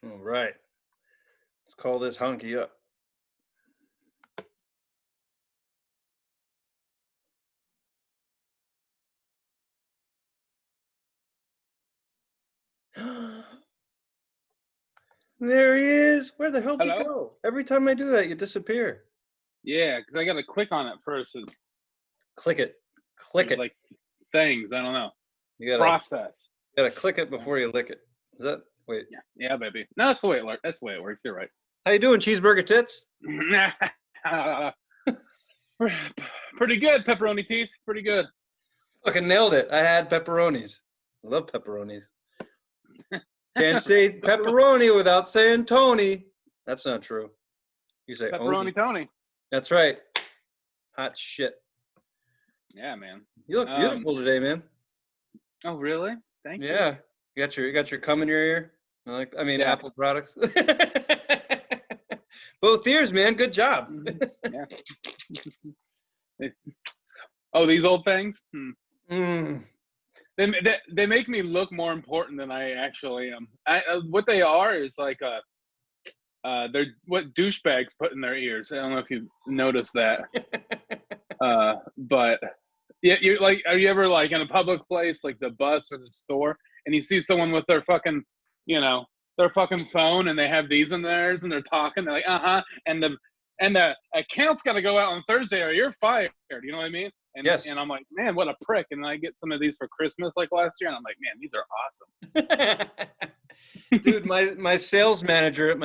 All right. Let's call this honky up. There he is. Where the hell did you Hello? go? Every time I do that, you disappear. Yeah, because I got to click on it first. Click it. Click There's it. like things. I don't know. You gotta Process. click it before you lick it. Is that wait? Yeah, baby. No, that's the way it works. That's the way it works. You're right. How you doing, cheeseburger tits? Pretty good, pepperoni teeth. Pretty good. Fucking nailed it. I had pepperonis. I love pepperonis. Can't say pepperoni without saying Tony. That's not true. You say Pepperoni Oni. Tony. That's right. Hot shit. Yeah, man. You look beautiful today, man. Oh, really? Thank you. Yeah. You got your cum in your ear. I mean, Yeah. Apple products. Both ears, man. Good job. Yeah. Oh, these old things? They make me look more important than I actually am. What they are is like they're what douchebags put in their ears. I don't know if you've noticed that. But yeah, you're like, are you ever like in a public place, like the bus or the store, and you see someone with their fucking, their fucking phone, and they have these in theirs, and they're talking, they're like, and the account's got to go out on Thursday, or you're fired. You know what I mean? And Yes. and I'm like, man, what a prick. And I get some of these for Christmas, like last year, and I'm like, man, these are awesome. Dude, my sales manager at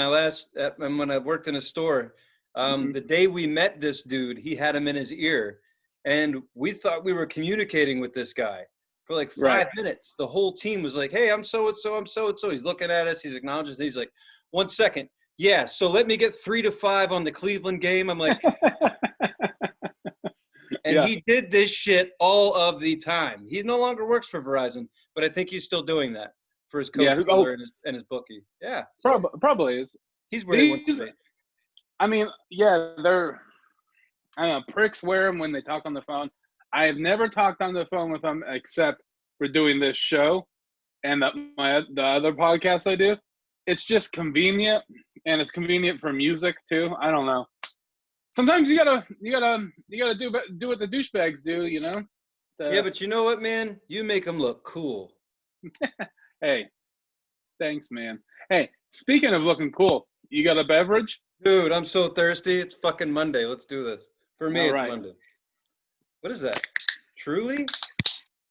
when I worked in a store, the day we met this dude, he had him in his ear, and we thought we were communicating with this guy for like 5 minutes. The whole team was like, "Hey, I'm so and so, I'm so and so." He's looking at us, he's acknowledging, he's like, "1 second, yeah. So let me get 3 to 5 on the Cleveland game." I'm like, and Yeah. he did this shit all of the time. He no longer works for Verizon, but I think he's still doing that for his co-dealer and his bookie. Yeah. Probably is. He's where he wants to be. I mean, yeah, I don't know, pricks wear them when they talk on the phone. I have never talked on the phone with them except for doing this show and the other podcast I do. It's just convenient, and it's convenient for music too. I don't know. Sometimes you gotta do what the douchebags do, you know. Yeah, but you know what, man? You make them look cool. Hey, thanks, man. Hey, speaking of looking cool, you got a beverage? Dude, I'm so thirsty. It's fucking Monday. Let's do this. For me, it's Monday. What is that? Truly?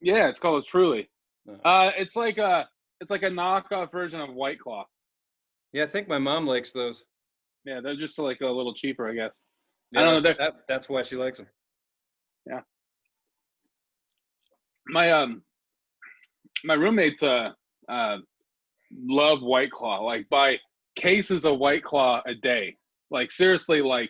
Yeah, it's called a Truly. It's like a knockoff version of White Claw. Yeah, I think my mom likes those. Yeah, they're just like a little cheaper, I guess. Yeah, I don't know. That's why she likes them. Yeah. My roommates love White Claw. Like buy cases of White Claw a day. Like seriously, like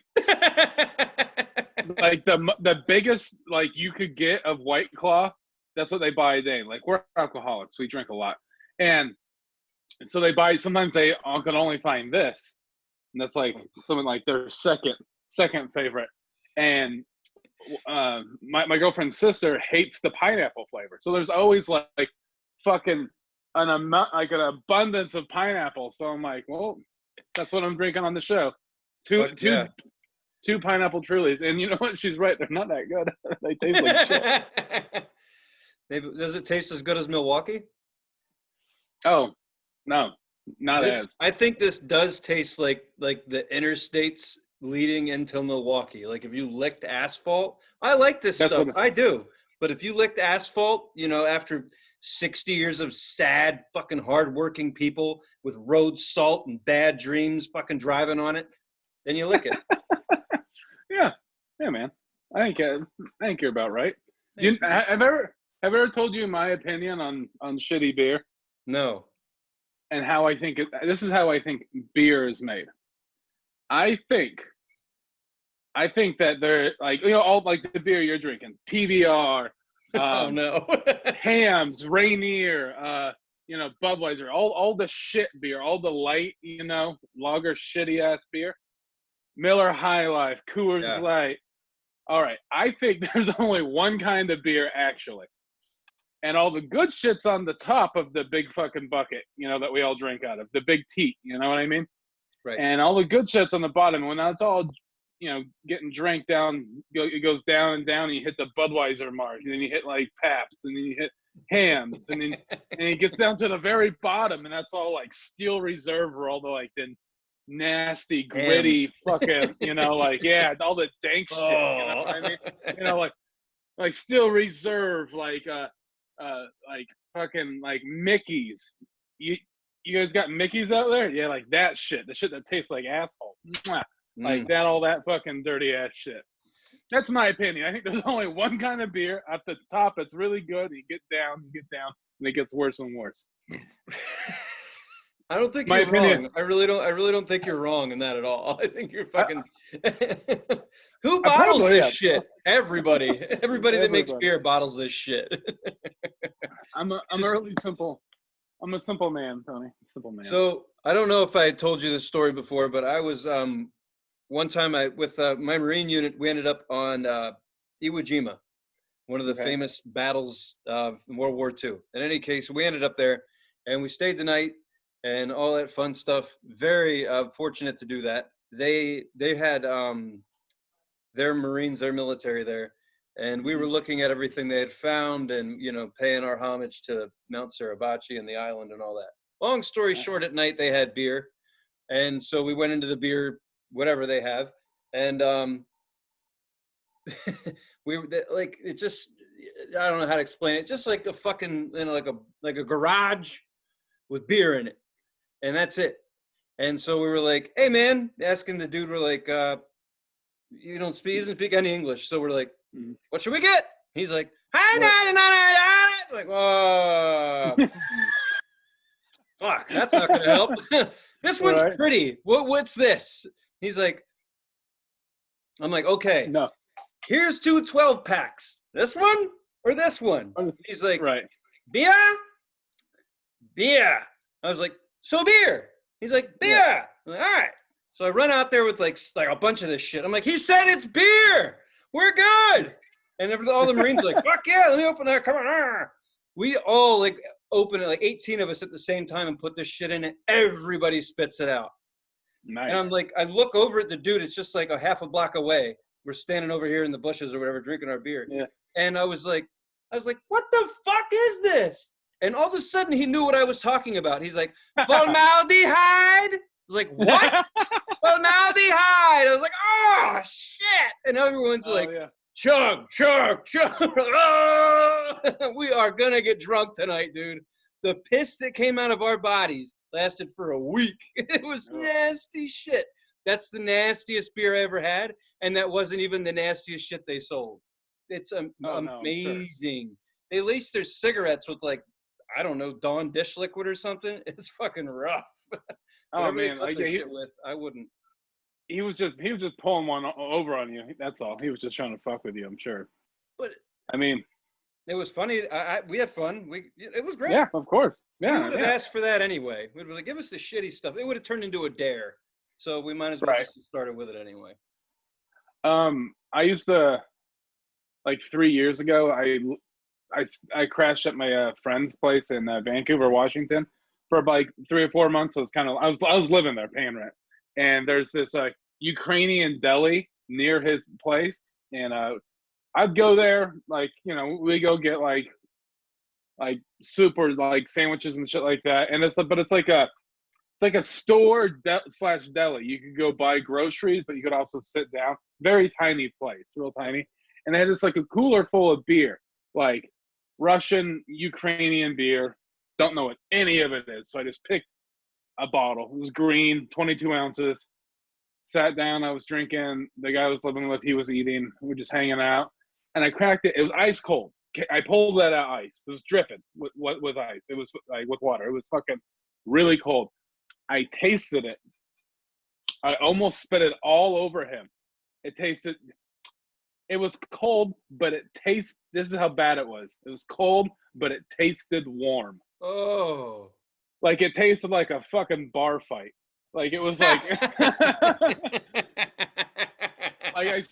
like the biggest like you could get of White Claw. That's what they buy a day. Like we're alcoholics, we drink a lot, and so they buy. Sometimes they can only find this, and that's like something like their second favorite. And my girlfriend's sister hates the pineapple flavor, so there's always like fucking an abundance of pineapple. So I'm like, well, that's what I'm drinking on the show. Two pineapple Trulies, and you know what? She's right. They're not that good. They taste like shit. Does it taste as good as Milwaukee? Oh, no, not as. I think this does taste like the interstates leading into Milwaukee. Like if you licked asphalt, I like this stuff. I do. But if you licked asphalt, after 60 years of sad, fucking hardworking people with road salt and bad dreams fucking driving on it, then you lick it. Yeah, man. I think you're about right. Have I ever told you my opinion on shitty beer? No. And how I think this is how I think beer is made. I think that they're like, all like the beer you're drinking, PBR, oh no, Hams, Rainier, Budweiser, all the shit beer, all the light, lager shitty ass beer, Miller High Life, Coors Light. All right, I think there's only one kind of beer actually, and all the good shit's on the top of the big fucking bucket, that we all drink out of, the big teat, you know what I mean? Right. And all the good shit's on the bottom. When that's all, getting drank down, it goes down and down, and you hit the Budweiser mark, and then you hit like Pabst, and then you hit Hams, and then it gets down to the very bottom, and that's all like Steel Reserve, or all the like the nasty, gritty, fucking, yeah, all the dank shit, you know what I mean? Like Steel Reserve, like fucking like Mickey's. You guys got Mickey's out there? Yeah, like that shit. The shit that tastes like asshole. Mwah. Like that, all that fucking dirty ass shit. That's my opinion. I think there's only one kind of beer at the top that's really good. You get down, and it gets worse and worse. I don't think you're wrong. I really don't think you're wrong in that at all. I think you're fucking. Who bottles this shit? Everybody that makes beer bottles this shit. I'm a simple man, Tony. Simple man. So I don't know if I told you this story before, but I was one time with my Marine unit, we ended up on Iwo Jima, one of the famous battles in World War II. In any case, we ended up there, and we stayed the night and all that fun stuff. Very fortunate to do that. They had their Marines, their military there, and we were looking at everything they had found, and paying our homage to Mount Suribachi and the island and all that. Long story short, at night they had beer, and so we went into the beer, whatever they have, and we were like, it just, I don't know how to explain it, just like a fucking like a garage with beer in it, and that's it. And so we were like, hey man, asking the dude, we're like, he doesn't speak any English, so we're like, what should we get? He's like, like, oh, fuck, that's not gonna help. This one's pretty. What's this? He's like, I'm like, okay, no, here's 2 12-packs. This one or this one? He's like, beer. I was like, so beer. He's like, beer. Yeah. I'm like, all right. So I run out there with like a bunch of this shit. I'm like, he said it's beer. We're good. And all the Marines are like, fuck yeah, let me open that. Come on. We all like open it, like 18 of us at the same time, and put this shit in it. Everybody spits it out. Nice. And I'm like, I look over at the dude. It's just like a half a block away. We're standing over here in the bushes or whatever, drinking our beer. Yeah. And I was like, what the fuck is this? And all of a sudden he knew what I was talking about. He's like, formaldehyde. I was like, what? Formaldehyde. I was like, oh shit. And everyone's like, chug. We are gonna get drunk tonight, dude. The piss that came out of our bodies lasted for a week. It was nasty shit. That's the nastiest beer I ever had, and that wasn't even the nastiest shit they sold. It's amazing. Sure. They laced their cigarettes with like, I don't know, Dawn dish liquid or something. It's fucking rough. Oh man, shit with, I wouldn't. He was just pulling one over on you. That's all. He was just trying to fuck with you, I'm sure. But I mean, it was funny. We had fun. It was great. Yeah, of course. Yeah, we would have asked for that anyway. We'd be like, give us the shitty stuff. It would have turned into a dare. So we might as well just started with it anyway. I used to, like 3 years ago, I crashed at my friend's place in Vancouver, Washington, for like 3 or 4 months. So it's kind of, I was living there paying rent, and there's this Ukrainian deli near his place, and I'd go there, like, we go get like soup or like sandwiches and shit like that, and it's like a store slash deli. You could go buy groceries, but you could also sit down. Very tiny place, real tiny, and they had this like a cooler full of beer, like Russian, Ukrainian beer. Don't know what any of it is. So I just picked a bottle. It was green, 22 ounces. Sat down. I was drinking. The guy I was living with, he was eating. We were just hanging out. And I cracked it. It was ice cold. I pulled that out ice. It was dripping with ice. It was like with water. It was fucking really cold. I tasted it. I almost spit it all over him. It was cold, but this is how bad it was. It was cold, but it tasted warm. Oh. Like it tasted like a fucking bar fight. Like it was like,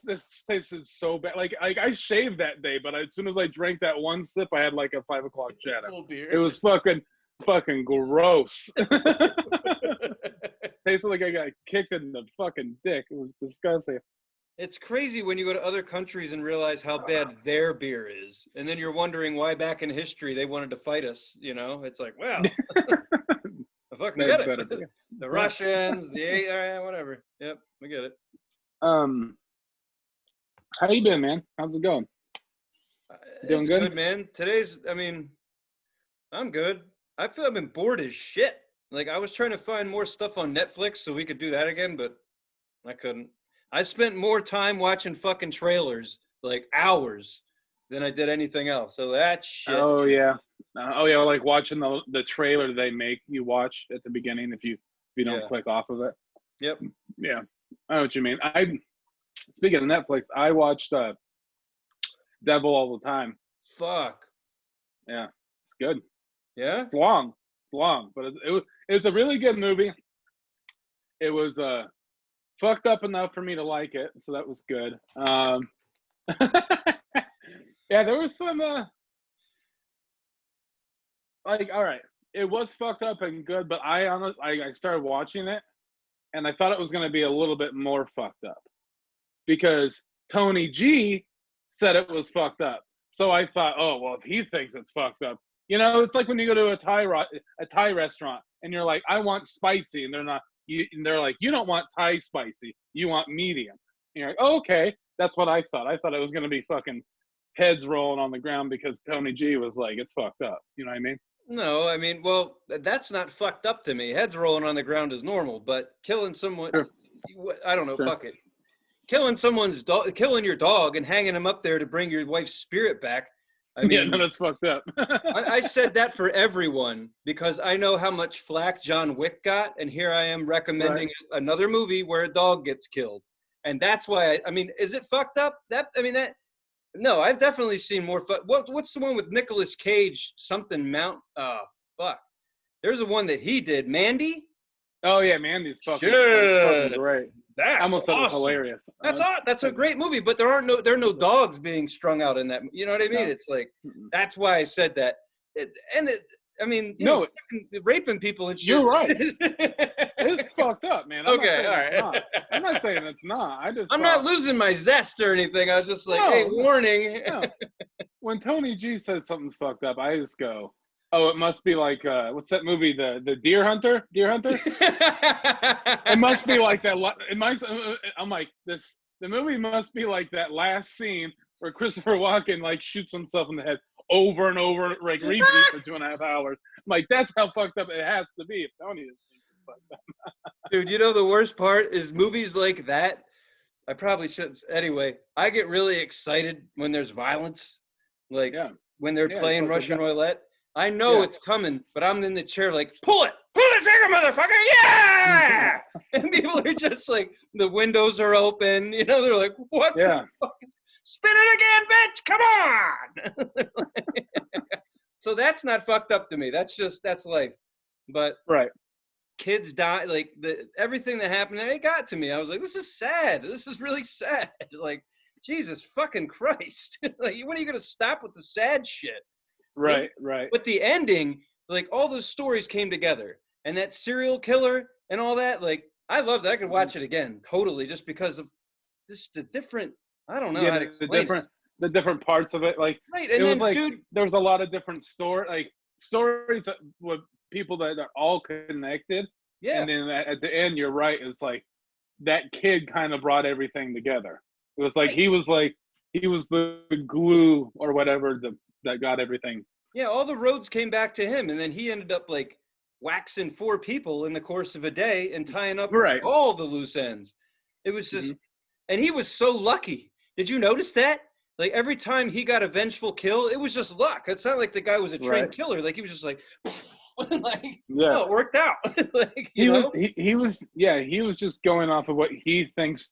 this tasted so bad. Like I shaved that day, but as soon as I drank that one sip, I had like a 5 o'clock shadow. Full beer. It was fucking gross. Tasted like I got kicked in the fucking dick. It was disgusting. It's crazy when you go to other countries and realize how bad their beer is, and then you're wondering why back in history they wanted to fight us. You know, it's like, well, I fucking get it. The Russians, whatever. Yep, we get it. How you been, man? How's it going? Doing It's good, man. I'm good. I feel I've been bored as shit. Like, I was trying to find more stuff on Netflix so we could do that again, but I couldn't. I spent more time watching fucking trailers, like hours, than I did anything else. So that shit. Oh yeah, like watching the trailer they make you watch at the beginning if you don't click off of it. Yep. Yeah, I know what you mean. Speaking of Netflix, I watched Devil All the Time. Fuck. Yeah, it's good. Yeah, it's long, but it's a really good movie. It was fucked up enough for me to like it, so that was good. Yeah, there was some like, all right, it was fucked up and good, but I started watching it and I thought it was going to be a little bit more fucked up because Tony G said it was fucked up. So I thought, oh well, if he thinks it's fucked up, you know, it's like when you go to a Thai restaurant and you're like, I want spicy, and they're like, you don't want Thai spicy, you want medium. And you're like, oh, okay, that's what I thought. I thought it was gonna be fucking heads rolling on the ground because Tony G was like, it's fucked up. You know what I mean? No, I mean, well, that's not fucked up to me. Heads rolling on the ground is normal, but killing someone, sure. I don't know, Sure. fuck it. Killing someone's dog, killing your dog and hanging him up there to bring your wife's spirit back. I mean, yeah, no, that's fucked up. I said that for everyone because I know how much flack John Wick got, and here I am recommending another movie where a dog gets killed, and that's why I mean, is it fucked up? No, I've definitely seen more. What's the one with Nicolas Cage? Something Mount. Fuck. There's a one that he did. Mandy. Oh yeah, Mandy's fucking great. That's I almost thought it was awesome. hilarious. That's a great movie, but there are no dogs being strung out in that. You know what I mean? No. It's like that's why I said that. Raping people and shit. You're right. It's fucked up, man. All right. I'm not saying it's not. I'm not losing my zest or anything. I was just like, hey, warning. No. When Tony G says something's fucked up, I just go, oh, it must be like what's that movie? The Deer Hunter? Deer Hunter? It must be like that. I'm like this. The movie must be like that last scene where Christopher Walken like shoots himself in the head over and over, like repeat for 2.5 hours. I'm like, that's how fucked up it has to be if Tony is fucked up. Dude, you know the worst part is movies like that. I probably shouldn't. Anyway, I get really excited when there's violence, like when they're playing Russian roulette. I know it's coming, but I'm in the chair like, pull the trigger, motherfucker, yeah! And people are just like, the windows are open, you know, they're like, what the fuck? Spin it again, bitch, come on! So that's not fucked up to me, that's life. But kids die, like, everything that happened, it got to me. I was like, this is sad, this is really sad. Like, Jesus fucking Christ. Like, when are you gonna stop with the sad shit? Right. But the ending, like all those stories came together, and that serial killer and all that, like I loved it. I could watch it again, totally, just because of this the different. I don't know how to explain the different parts of it. Like and it then, was like dude, there was a lot of different stories with people that are all connected. Yeah. And then at the end, you're right. It's like that kid kind of brought everything together. It was like he was the glue or whatever that got everything. Yeah, all the roads came back to him, and then he ended up like waxing 4 people in the course of a day and tying up all the loose ends. It was just, and he was so lucky. Did you notice that? Like every time he got a vengeful kill, it was just luck. It's not like the guy was a trained killer. Like he was just like, no, it worked out. Like he was just going off of what he thinks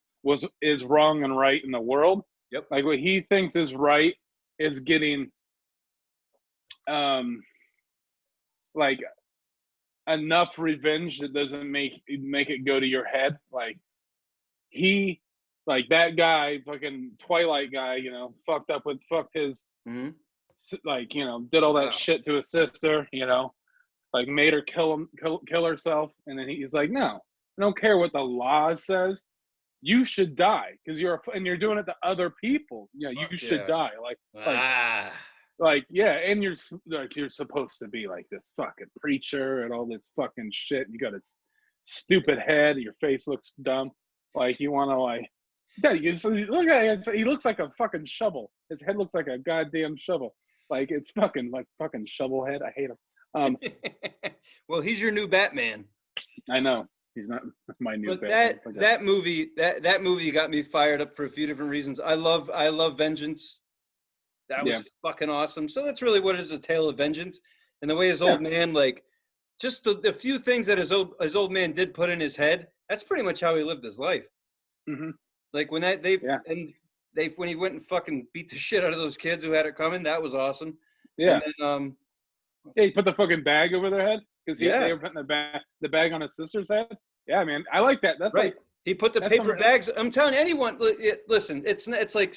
is wrong and right in the world. Yep. Like what he thinks is right is getting like enough revenge that doesn't make it go to your head. Like he Like that guy, fucking Twilight guy, fucked his, Hmm. like, did all that Wow. shit to his sister, like made her kill herself. And then he's like, no, I don't care what the law says. You should die because and you're doing it to other people. Yeah, you Fuck should yeah. die. Ah. Yeah, and you're supposed to be like this fucking preacher and all this fucking shit. You got a stupid head. Your face looks dumb. Like you want to yeah. Look at it. He looks like a fucking shovel. His head looks like a goddamn shovel. Like it's fucking shovel head. I hate him. Well, he's your new Batman. I know he's not my new. But Batman. that movie got me fired up for a few different reasons. I love Vengeance. That was fucking awesome. So that's really what it is, a tale of vengeance. And the way his old man, like, just the few things that his old man did put in his head, that's pretty much how he lived his life. Mm-hmm. Like when when he went and fucking beat the shit out of those kids who had it coming, that was awesome. Yeah. And then, he put the fucking bag over their head because they were putting the bag on his sister's head. Yeah, man, I like that. That's right. He put the paper bags. I'm telling anyone, listen, it's like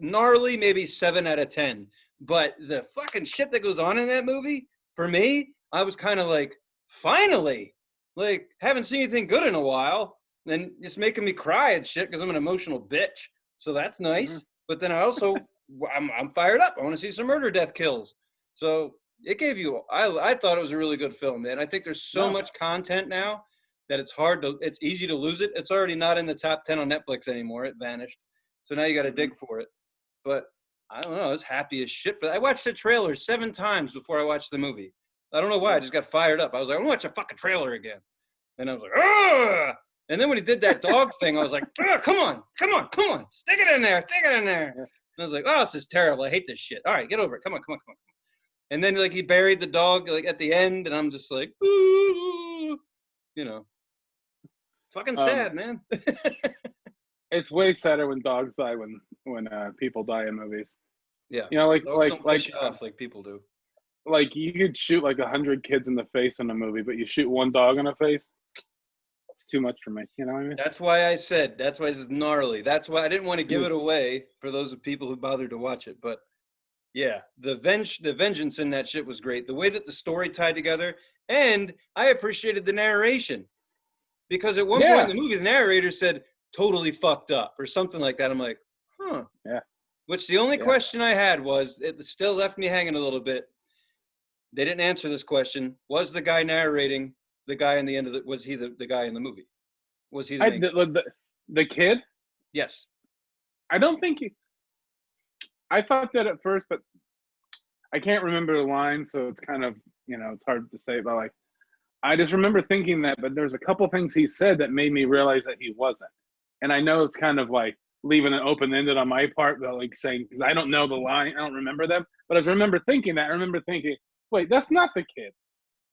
gnarly, maybe 7 out of 10. But the fucking shit that goes on in that movie, for me, I was kind of like, finally, like haven't seen anything good in a while, and it's making me cry and shit because I'm an emotional bitch. So that's nice. Mm-hmm. But then I also, I'm fired up. I want to see some murder, death, kills. So it gave you. I thought it was a really good film, man. I think there's so much content now that it's easy to lose it. It's already not in the top 10 on Netflix anymore. It vanished. So now you got to dig for it. But I don't know. I was happy as shit for that. I watched the trailer 7 times before I watched the movie. I don't know why. I just got fired up. I was like, I want to watch a fucking trailer again. And I was like, ugh! And then when he did that dog thing, I was like, come on. Stick it in there. And I was like, oh, this is terrible. I hate this shit. All right, get over it. Come on. And then like he buried the dog like at the end, and I'm just like, ooh, fucking sad, man. It's way sadder when dogs die when people die in movies. Yeah, like people do. Like you could shoot like 100 kids in the face in a movie, but you shoot one dog in the face, it's too much for me. You know what I mean? That's why it's gnarly. That's why I didn't want to give it away for those of people who bothered to watch it. But yeah, the vengeance in that shit was great. The way that the story tied together, and I appreciated the narration. Because at one point in the movie, the narrator said, totally fucked up or something like that. I'm like, huh. Yeah. Which the only question I had was, it still left me hanging a little bit. They didn't answer this question. Was the guy narrating the guy in the end of was he the guy in the movie? Was he the kid? Yes. I don't think I thought that at first, but I can't remember the line. So it's kind of, it's hard to say, but like, I just remember thinking that, but there's a couple things he said that made me realize that he wasn't. And I know it's kind of like leaving it open-ended on my part, but like saying, because I don't know the line, I don't remember them. But I remember thinking that. I remember thinking, wait, that's not the kid.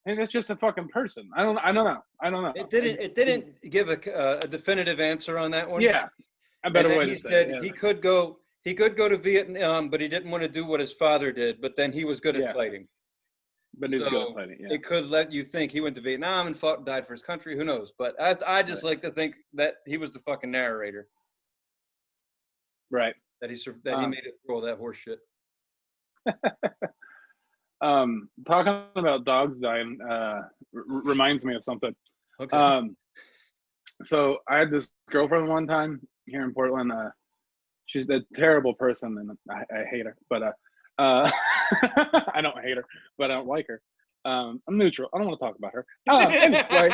And that's just a fucking person. I don't know. It didn't give a definitive answer on that one. Yeah, a better way to say it. He said he could go to Vietnam, but he didn't want to do what his father did. But then he was good at fighting. But he's good at fighting. Yeah. It could let you think he went to Vietnam and fought and died for his country. Who knows? But I just like to think that he was the fucking narrator. Right. That he made it through all that horse shit. Talking about dogs dying reminds me of something. Okay. So I had this girlfriend one time here in Portland. She's a terrible person, and I hate her. But I don't hate her, but I don't like her. I'm neutral. I don't want to talk about her. Anyway,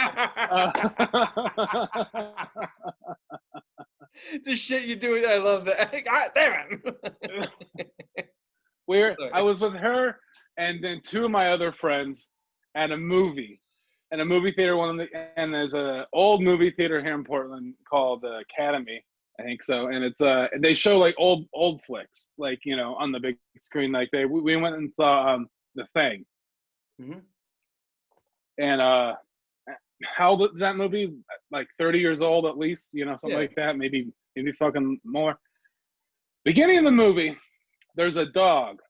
the shit you do, I love that. God damn it. I was with her and then 2 of my other friends at a movie theater. And there's an old movie theater here in Portland called the Academy, I think so. And it's they show like old flicks, like on the big screen. Like we went and saw The Thing. Mm-hmm. And how old is that movie? Like 30 years old at least, something like that. Maybe fucking more. Beginning of the movie, there's a dog,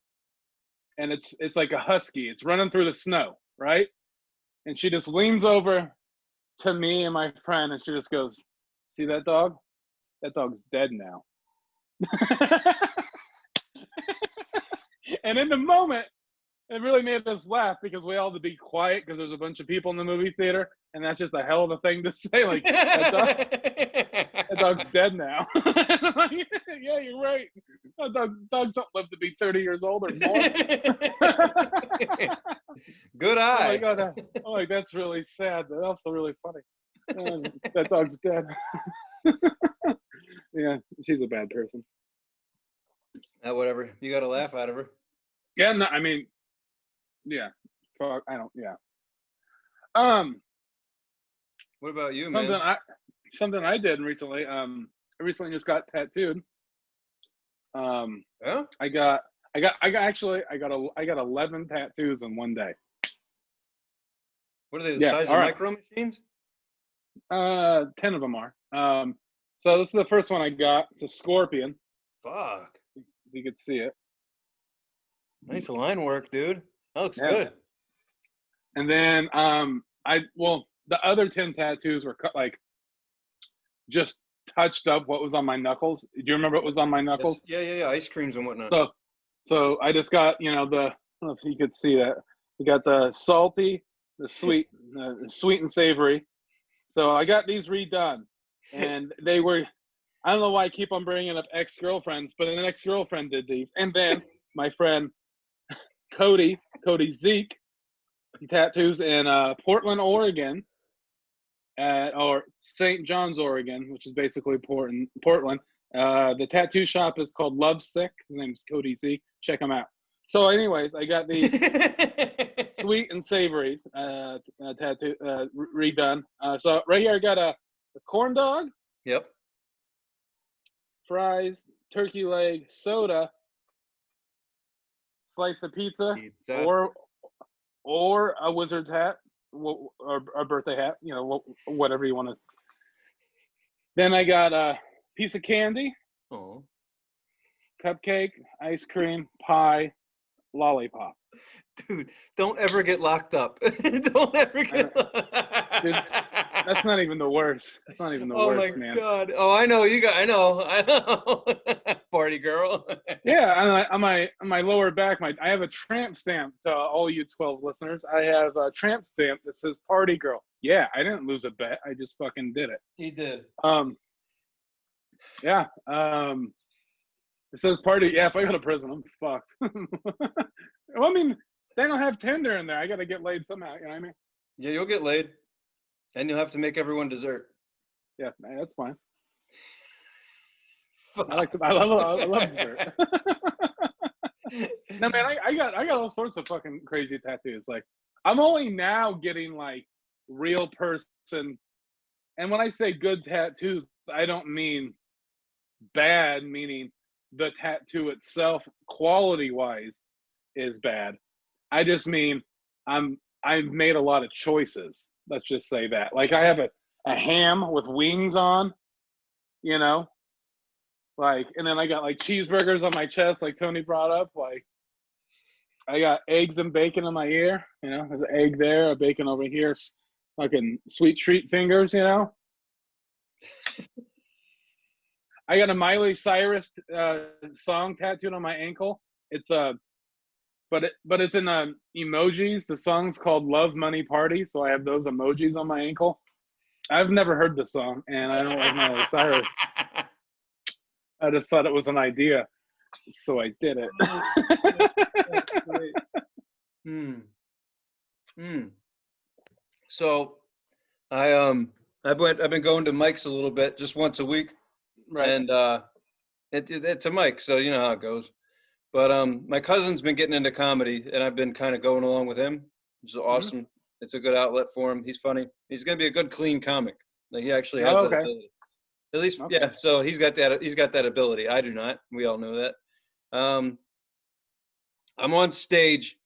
and it's like a husky. It's running through the snow, right? And she just leans over to me and my friend, and she just goes, "See that dog? that dog's dead now. And in the moment, it really made us laugh because we all had to be quiet because there's a bunch of people in the movie theater, and that's just a hell of a thing to say. Like, that dog's dead now. Like, yeah, you're right. Dogs don't live to be 30 years old or more. Good Oh eye. my god, that's really sad, but also really funny. That dog's dead. Yeah, she's a bad person. Whatever. You got to laugh out of her. Yeah, no, I mean, yeah. Fuck, I don't. Yeah. What about you, Something man? something I did recently. I recently just got tattooed. Yeah? I got 11 tattoos in one day. What are they, the Yeah, size of all right. micro machines? 10 of them are. So this is the first one I got. It's a scorpion. Fuck. If you could see it. Nice line work, dude. That looks Yeah. good. And then the other 10 tattoos were cut, like, just touched up what was on my knuckles. Do you remember what was on my knuckles? Yes. Yeah. Ice creams and whatnot. So I just got, I don't know if you could see that. We got the salty, the sweet and savory. So I got these redone, and they were, I don't know why I keep on bringing up ex-girlfriends, but an ex-girlfriend did these. And then my friend Cody Zeke, he tattoos in Portland, Oregon, or St. John's, Oregon, which is basically Portland. The tattoo shop is called Lovesick. His name's Cody Zeke. Check him out. So anyways, I got these sweet and savories tattoo redone. So right here I got a corn dog. Yep. Fries, turkey leg, soda, slice of pizza. Or a wizard's hat, or a birthday hat, whatever you want to. Then I got a piece of candy, cupcake, ice cream, pie, lollipop. Dude, don't ever get locked up. Don't ever get. Dude, that's not even the worst. That's not even the worst, man. Oh my god! Oh, I know you got. I know. Party girl. Yeah, on my lower back, I have a tramp stamp to all you 12 listeners. I have a tramp stamp that says "Party Girl." Yeah, I didn't lose a bet. I just fucking did it. He did. Yeah. It says "Party." Yeah, if I go to prison, I'm fucked. Well, I mean, they don't have Tinder in there. I gotta get laid somehow. You know what I mean? Yeah, you'll get laid, and you'll have to make everyone dessert. Yeah, that's fine. I love dessert. No, man, I got all sorts of fucking crazy tattoos. Like, I'm only now getting like real person, and when I say good tattoos, I don't mean bad, meaning the tattoo itself, quality wise, is bad. I just mean I've made a lot of choices. Let's just say that. Like, I have a ham with wings on, like, and then I got like cheeseburgers on my chest, like Tony brought up. Like, I got eggs and bacon in my ear. There's an egg there, a bacon over here, fucking sweet treat fingers. I got a Miley Cyrus song tattooed on my ankle. It's but it's in emojis. The song's called "Love Money Party," so I have those emojis on my ankle. I've never heard the song, and I don't like Miley Cyrus. I just thought it was an idea, so I did it. So, I've been going to Mike's a little bit, just once a week, Right. And it's a Mike, so you know how it goes. But my cousin's been getting into comedy, and I've been kind of going along with him, which is awesome. Mm-hmm. It's a good outlet for him. He's funny. He's gonna be a good, clean comic. Like, he actually has that ability. At least, yeah. So he's got that ability. I do not. We all know that. I'm on stage,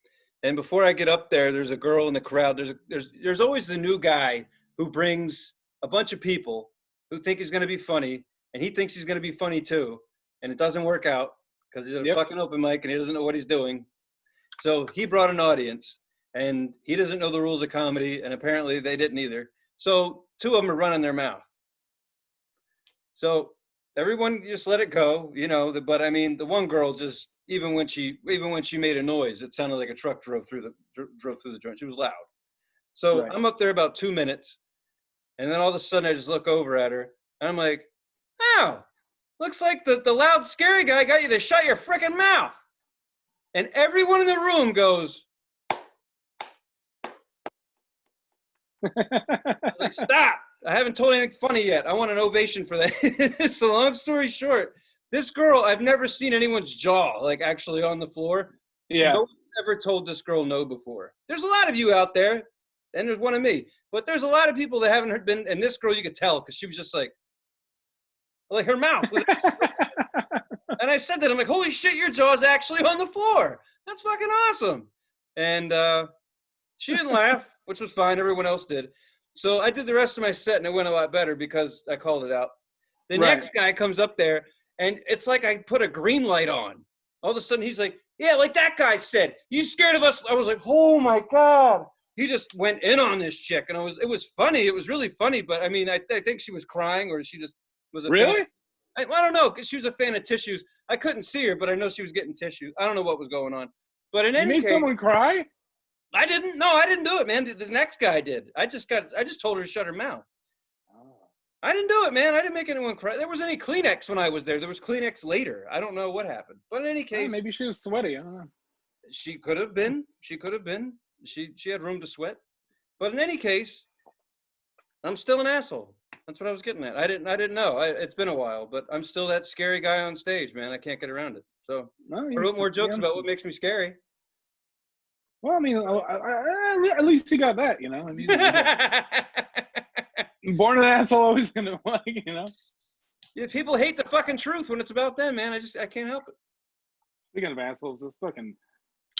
and before I get up there, there's a girl in the crowd. There's always the new guy who brings a bunch of people who think he's gonna be funny, and he thinks he's gonna be funny too, and it doesn't work out because he's a fucking open mic and he doesn't know what he's doing. So he brought an audience, and he doesn't know the rules of comedy, and apparently they didn't either. So two of them are running their mouth. So everyone just let it go, you know. But I mean, the one girl just even when she made a noise, it sounded like a truck drove through the joint. She was loud. So Right. I'm up there about 2 minutes, and then all of a sudden I just look over at her, and I'm like, "Oh, looks like the loud scary guy got you to shut your freaking mouth." And everyone in the room goes, I was like, "Stop! I haven't told anything funny yet. I want an ovation for that." So long story short, this girl, I've never seen anyone's jaw like actually on the floor. Yeah. No one's ever told this girl no before. There's a lot of you out there, and there's one of me, but there's a lot of people that haven't been. And this girl, you could tell because she was just like her mouth was. And I said that, I'm like, "Holy shit, your jaw's actually on the floor. That's fucking awesome." And she didn't laugh, which was fine. Everyone else did. So I did the rest of my set, and it went a lot better because I called it out. The Right. next guy comes up there, and it's like I put a green light on. All of a sudden, he's like, "Yeah, like that guy said, you scared of us?" I was like, "Oh my God." He just went in on this chick, and it was funny. It was really funny, but I mean, I think she was crying, or she just was a fan. Really? I don't know, because she was a fan of tissues. I couldn't see her, but I know she was getting tissues. I don't know what was going on. But in You any made case, someone cry? I didn't. No, I didn't do it, man. The next guy did. I just told her to shut her mouth. Oh. I didn't do it, man. I didn't make anyone cry. There wasn't any Kleenex when I was there. There was Kleenex later. I don't know what happened. But in any case, Maybe she was sweaty. I don't know. she could have been. She could have been. She had room to sweat. But in any case, I'm still an asshole. That's what I was getting at. I didn't know. It's been a while, but I'm still that scary guy on stage, man. I can't get around it. So No, I wrote more jokes about what makes me scary. Well, I mean, at least you got that, you know. I mean, born an asshole, always gonna like, you know. Yeah, people hate the fucking truth when it's about them, man. I can't help it. Speaking of assholes, this fucking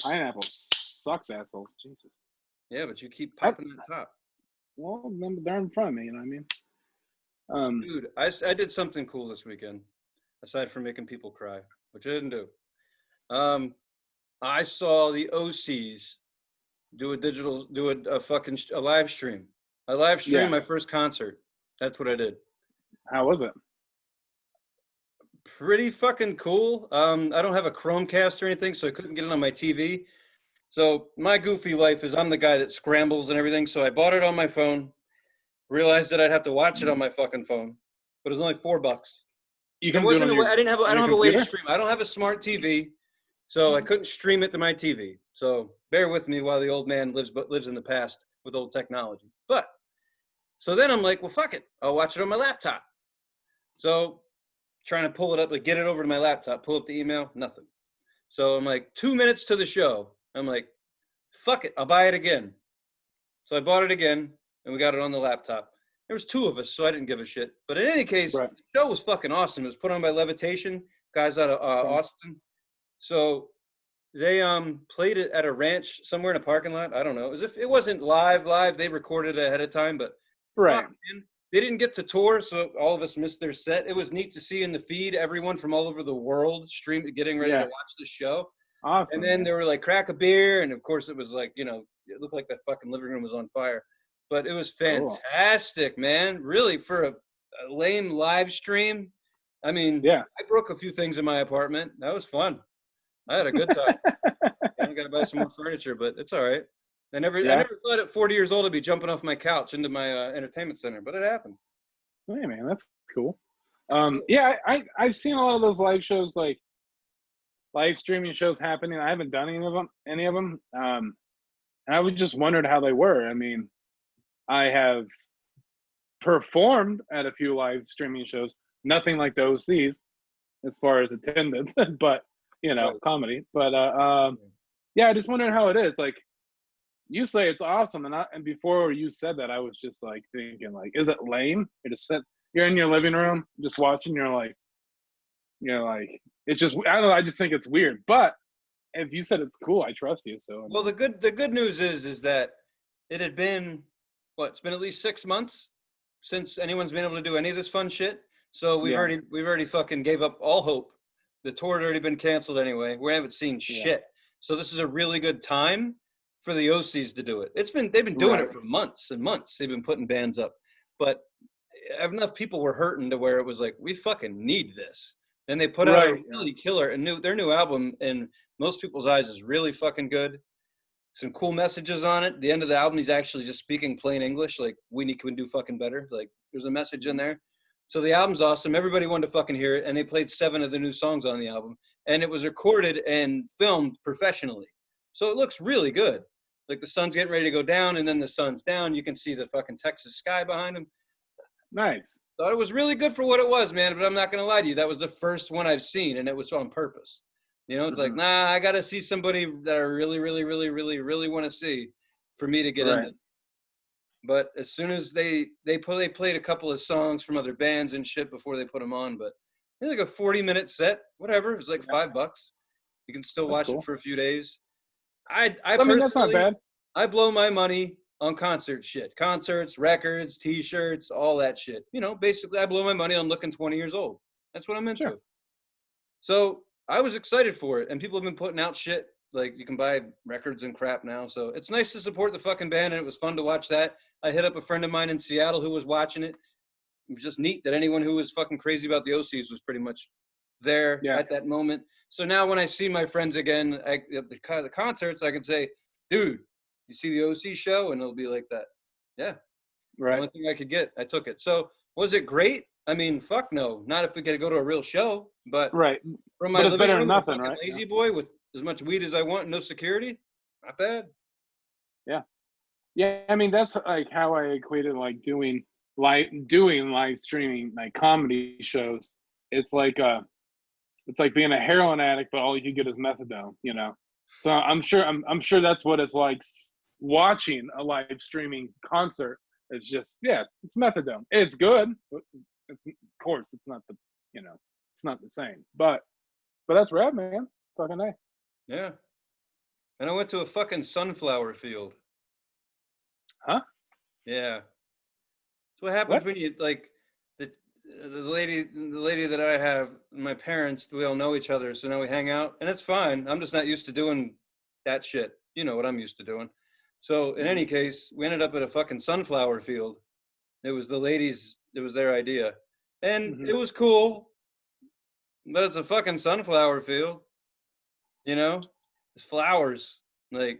pineapple sucks, assholes. Jesus. Yeah, but you keep popping that top. Well, they're in front of me, you know what I mean? Dude, I did something cool this weekend, aside from making people cry, which I didn't do. I saw the OCs do a live stream. I live streamed my first concert. That's what I did. How was it? Pretty fucking cool. I don't have a Chromecast or anything, so I couldn't get it on my TV. So my goofy life is I'm the guy that scrambles and everything. So I bought it on my phone, realized that I'd have to watch it on my fucking phone, but it was only $4. You can I do it on your, I don't have a way to computer? stream. I don't have a smart TV, so I couldn't stream it to my TV. So bear with me while the old man lives in the past with old technology. But so then I'm like, well, fuck it. I'll watch it on my laptop. So trying to pull it up, like get it over to my laptop, pull up the email, nothing. So I'm like 2 minutes to the show. I'm like, fuck it. I'll buy it again. So I bought it again and we got it on the laptop. There was 2 of us, so I didn't give a shit. But in any case, Right. the show was fucking awesome. It was put on by Levitation, guys out of Austin. So they played it at a ranch somewhere in a parking lot. I don't know. As if it wasn't live. They recorded it ahead of time, but Right. fuck, man, they didn't get to tour, so all of us missed their set. It was neat to see in the feed everyone from all over the world getting ready to watch the show. Awesome. And then there were like crack a beer, and of course it was like, you know, it looked like the fucking living room was on fire. But it was fantastic, man. Really, for a lame live stream. I mean, I broke a few things in my apartment. That was fun. I had a good time. I got to buy some more furniture, but it's all right. I never thought at 40 years old I'd be jumping off my couch into my entertainment center, but it happened. Hey, man, that's cool. I've seen a lot of those live shows, like live streaming shows happening. I haven't done any of them. And I was just wondered how they were. I mean, I have performed at a few live streaming shows, nothing like the OCs as far as attendance, but you know, comedy. But I just wondered how it is. Like, you say it's awesome, and before you said that, I was just like thinking, like, is it lame? You're in your living room, just watching. You're like, it's just, I don't know. I just think it's weird. But if you said it's cool, I trust you. So well, the good news is that it had been it's been at least 6 months since anyone's been able to do any of this fun shit. So we've already fucking gave up all hope. The tour had already been canceled anyway. We haven't seen shit. So this is a really good time for the OCs to do it. They've been doing it for months and months. They've been putting bands up, but enough people were hurting to where it was like, we fucking need this. And they put out a Right. really killer, and their new album, in most people's eyes, is really fucking good. Some cool messages on it. The end of the album, he's actually just speaking plain English, like can do fucking better. Like there's a message in there. So the album's awesome. Everybody wanted to fucking hear it, and they played 7 of the new songs on the album, and it was recorded and filmed professionally. So it looks really good. Like the sun's getting ready to go down, and then the sun's down. You can see the fucking Texas sky behind him. Nice. Thought it was really good for what it was, man. But I'm not gonna lie to you, that was the first one I've seen, and it was on purpose. You know, it's like, nah, I gotta see somebody that I really, really, really, really, really want to see for me to get in it. But as soon as they played a couple of songs from other bands and shit before they put them on, but it's like a 40-minute set, whatever. It was like $5. You can still watch it for a few days. I mean, that's not bad. I blow my money on concert shit. Concerts, records, T-shirts, all that shit. You know, basically I blow my money on looking 20 years old. That's what I'm into. Sure. So I was excited for it, and people have been putting out shit. Like, you can buy records and crap now. So it's nice to support the fucking band, and it was fun to watch that. I hit up a friend of mine in Seattle who was watching it. It was just neat that anyone who was fucking crazy about the OCs was pretty much there at that moment. So now when I see my friends again at the concerts, I can say, dude, you see the OC show? And it'll be like that. Yeah. Right. The only thing I could get, I took it. So was it great? I mean, fuck no. Not if we get to go to a real show. But from my living room, nothing, right? Lazy boy with as much weed as I want, no security, not bad. Yeah. Yeah, I mean, that's like how I equated like doing live streaming like comedy shows. It's like being a heroin addict, but all you can get is methadone, you know. So I'm sure that's what it's like watching a live streaming concert. It's just it's methadone. It's good. It's of course it's not it's not the same. But that's rad, man. Fucking A. Yeah. And I went to a fucking sunflower field. Huh? Yeah. That's what happens when you like the lady that I have, my parents, we all know each other, so now we hang out, and it's fine. I'm just not used to doing that shit. You know what I'm used to doing. So in any case, we ended up at a fucking sunflower field. It was the ladies, it was their idea. And it was cool. But it's a fucking sunflower field. You know? It's flowers. Like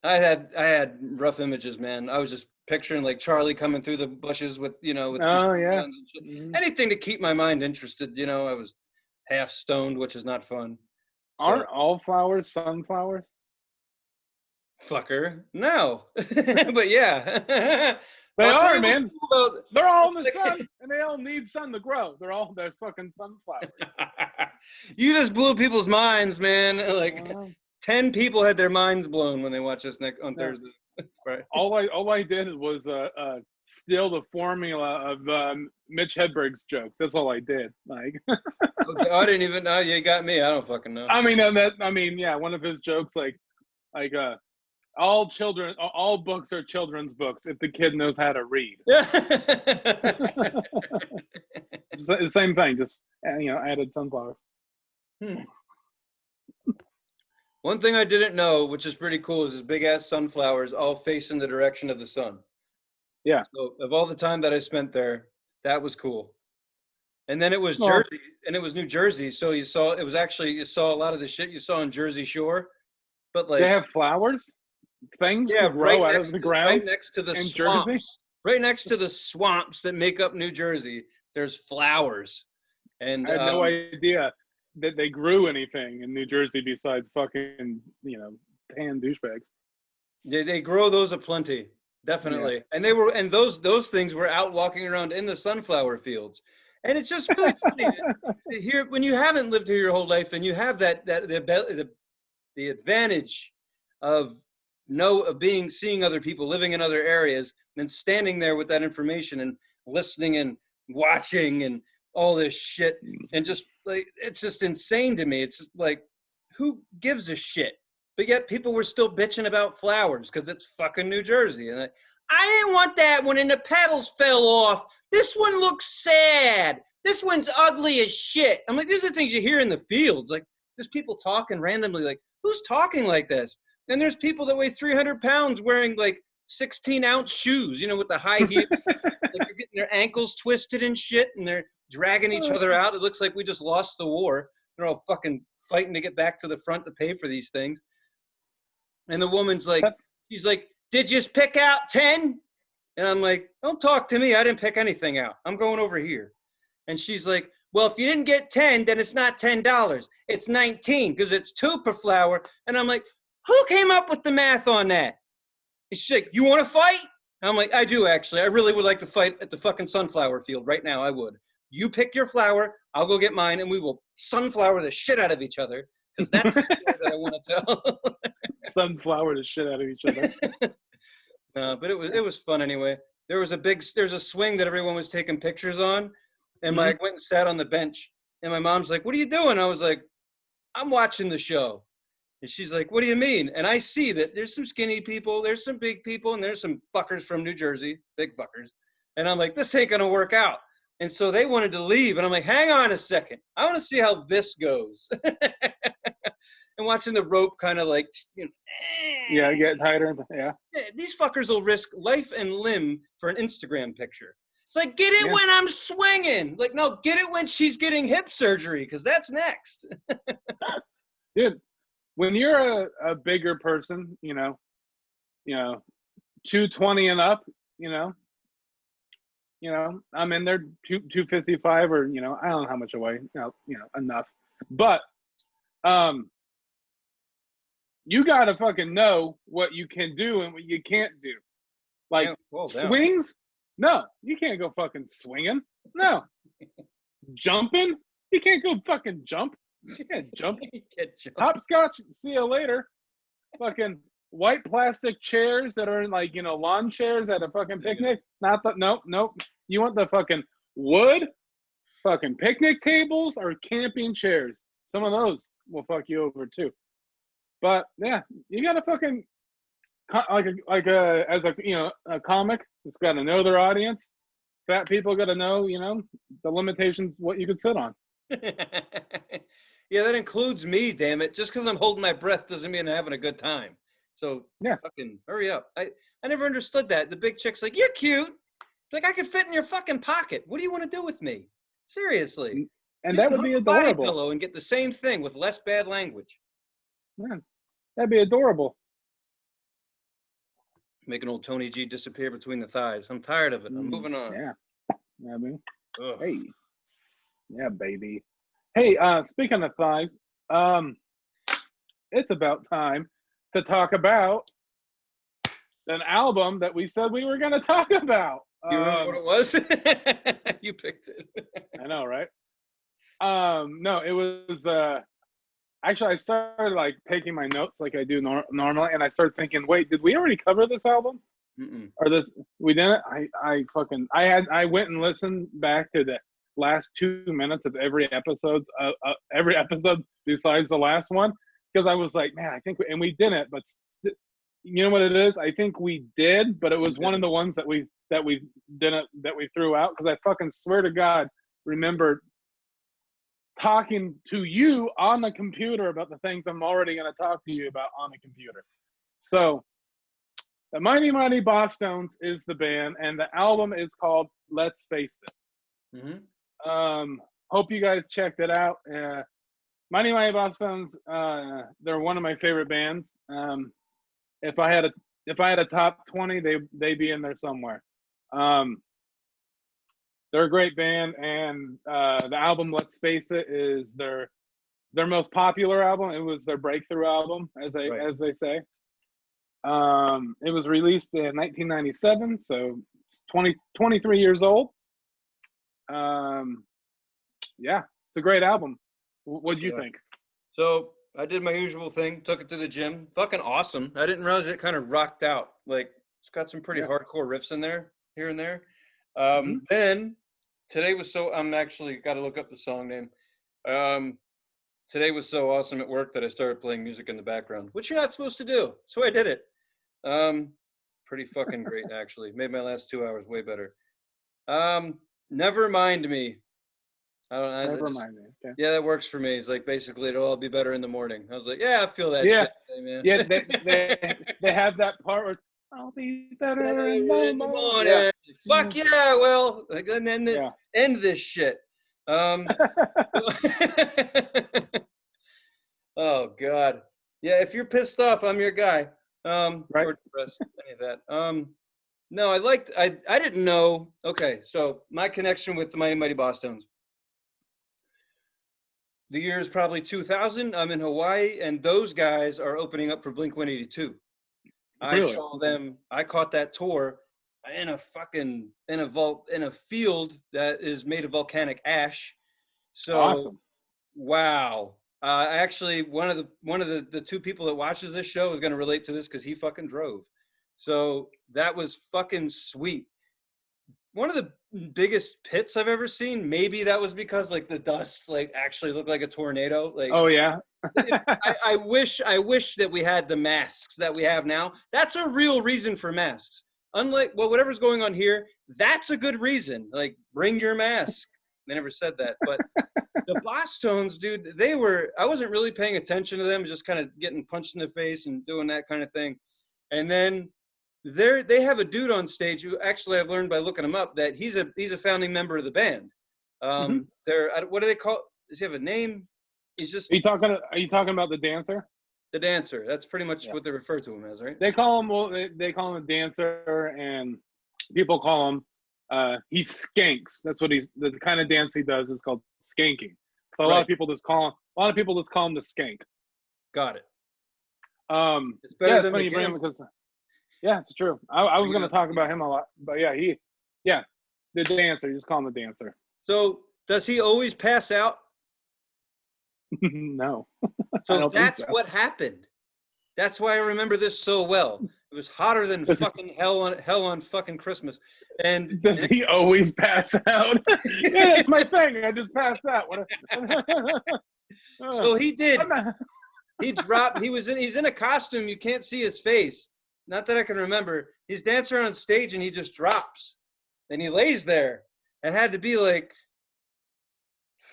I had rough images, man. I was just picturing like Charlie coming through the bushes with, with guns and shit. Anything to keep my mind interested, I was half stoned, which is not fun. Aren't all flowers sunflowers? Fucker. No. But yeah. They are, man. They're all in the sun, and they all need sun to grow. They're fucking sunflowers. You just blew people's minds, man. Like 10 people had their minds blown when they watched us on Thursday. Right. All I did was steal the formula of Mitch Hedberg's jokes. That's all I did. Like, I didn't even know. You got me. I don't fucking know. I mean, one of his jokes, like all books are children's books if the kid knows how to read. It's the same thing, just added sunflowers. One thing I didn't know, which is pretty cool, is his big ass sunflowers all face in the direction of the sun. Yeah. So of all the time that I spent there, that was cool. And then it was Jersey, and it was New Jersey. So you saw a lot of the shit you saw in Jersey Shore, but like they have flowers, things that grow out of the ground, right next to the swamps. Jersey? Right next to the swamps that make up New Jersey, there's flowers. And I had no idea that they grew anything in New Jersey besides fucking, tan douchebags. They grow those aplenty, definitely. Yeah. And those things were out walking around in the sunflower fields. And it's just really funny to hear when you haven't lived here your whole life and you have the advantage of seeing other people living in other areas and standing there with that information and listening and watching and all this shit, and just like it's just insane to me. It's just like, who gives a shit? But yet people were still bitching about flowers because it's fucking New Jersey. And I didn't want that one, and the petals fell off. This one looks sad. This one's ugly as shit. I'm like, these are the things you hear in the fields. Like, there's people talking randomly. Like, who's talking like this? And there's people that weigh 300 pounds wearing like 16-ounce shoes, with the high heel. Like they're getting their ankles twisted and shit, and they're dragging each other out. It looks like we just lost the war. They're all fucking fighting to get back to the front to pay for these things. And the woman's like, she's like, did you pick out 10? And I'm like, don't talk to me. I didn't pick anything out. I'm going over here. And she's like, well, if you didn't get 10, then it's not $10. It's 19 because it's 2 per flower. And I'm like, who came up with the math on that? And she's like, you want to fight? And I'm like, I do, actually. I really would like to fight at the fucking sunflower field right now. I would. You pick your flower. I'll go get mine, and we will sunflower the shit out of each other because that's the story that I want to tell. Sunflower the shit out of each other. No, but it was fun anyway. There's a swing that everyone was taking pictures on, and I went and sat on the bench, and my mom's like, what are you doing? I was like, I'm watching the show. And she's like, what do you mean? And I see that there's some skinny people, there's some big people, and there's some fuckers from New Jersey, big fuckers. And I'm like, this ain't gonna work out. And so they wanted to leave, and I'm like, hang on a second. I want to see how this goes. And watching the rope kind of like, Yeah, get tighter. Yeah. These fuckers will risk life and limb for an Instagram picture. It's like, get it when I'm swinging. Like, no, get it when she's getting hip surgery, because that's next. Dude, when you're a bigger person, 220 and up, I'm in there 255 or, I don't know how much I weigh, enough. But you got to fucking know what you can do and what you can't do. Like swings? No, you can't go fucking swinging. No. Jumping? You can't go fucking jump. You can't jump. Hopscotch, see you later. Fucking white plastic chairs that are in like, lawn chairs at a fucking picnic. Nope. You want the fucking wood, fucking picnic tables or camping chairs. Some of those will fuck you over too. But yeah, you gotta fucking as a comic, it's gotta know their audience. Fat people gotta know, the limitations, what you could sit on. Yeah, that includes me, damn it. Just because I'm holding my breath doesn't mean I'm having a good time. So yeah, fucking hurry up. I never understood that. The big chick's like, you're cute. Like, I could fit in your fucking pocket. What do you want to do with me? Seriously. And that would be adorable. Pillow and get the same thing with less bad language. Yeah, that'd be adorable. Make an old Tony G disappear between the thighs. I'm tired of it. I'm moving on. Yeah. I mean, hey. Yeah, baby. Hey, speaking of thighs, it's about time to talk about an album that we said we were going to talk about. You remember what it was? You picked it. I know, right? No, it was actually I started like taking my notes like I do normally, and I started thinking, wait, did we already cover this album? Or this we didn't? I went and listened back to the last 2 minutes of every episode besides the last one, because I was like, man, I think and we didn't, but you know what it is? I think we did, but it was one of the ones that we didn't, that we threw out, because I fucking swear to God remember talking to you on the computer about the things I'm already going to talk to you about on the computer. So the Mighty Mighty Bosstones is the band, and the album is called Let's Face It. Hope you guys checked it out. Mighty Mighty Bosstones, they're one of my favorite bands. If I had a top 20, they'd be in there somewhere. They're a great band, and the album Let's Face It is their most popular album. It was their breakthrough album, as they say. It was released in 1997, so 23 years old. Yeah, it's a great album. What do you think? So I did my usual thing, took it to the gym. Fucking awesome. I didn't realize it kind of rocked out. Like, it's got some pretty hardcore riffs in there, here and there. Then today was I'm actually got to look up the song name. Today was so awesome at work that I started playing music in the background, which you're not supposed to do. So I did it. Pretty fucking great, actually. Made my last 2 hours way better. Never Mind Me. Never Mind Me. Okay. Yeah, that works for me. It's like, basically, it'll all be better in the morning. I was like, yeah, I feel that shit today, man. Yeah, they have that part where it's, I'll be better in in the the morning. morning. Fuck yeah, well, like, and then Yeah. end this shit. Oh God, yeah. If you're pissed off, I'm your guy. Right. Or depressed, any of that. No, I didn't know. Okay, so my connection with the Mighty Boss Tones. The year is probably 2000. I'm in Hawaii, and those guys are opening up for Blink 182. I Really? saw them. I caught that tour in a field that is made of volcanic ash. So Awesome. wow. Actually, one of the two people that watches this show is going to relate to this because he fucking drove. So that was fucking sweet. One of the biggest pits I've ever seen. Maybe that was because like the dust like actually looked like a tornado. Like, Oh yeah. I wish that we had the masks that we have now. That's a real reason for masks. Unlike whatever's going on here, that's a good reason. Like, bring your mask. They never said that, but the Boss Tones, dude, I wasn't really paying attention to them, just kind of getting punched in the face and doing that kind of thing. And then they have a dude on stage who actually I've learned by looking him up that he's a founding member of the band. What do they call? Does he have a name? He's just Are you talking about the dancer? the dancer. That's pretty much what they refer to him as, right? They call him they call him a dancer, and people call him he skanks. That's what the kind of dance he does is called skanking. So a lot of people just call him the skank. Got it. It's better than funny you bring him because it's true. I was going to talk about him a lot, but the dancer. You just call him the dancer. So does he always pass out? No. So that's what happened. That's why I remember this so well. It was hotter than fucking hell on fucking Christmas. And does he always pass out? Yeah, that's my thing. I just pass out. So he did. He dropped. He's in a costume. You can't see his face. Not that I can remember. He's dancing on stage and he just drops. And he lays there. It had to be like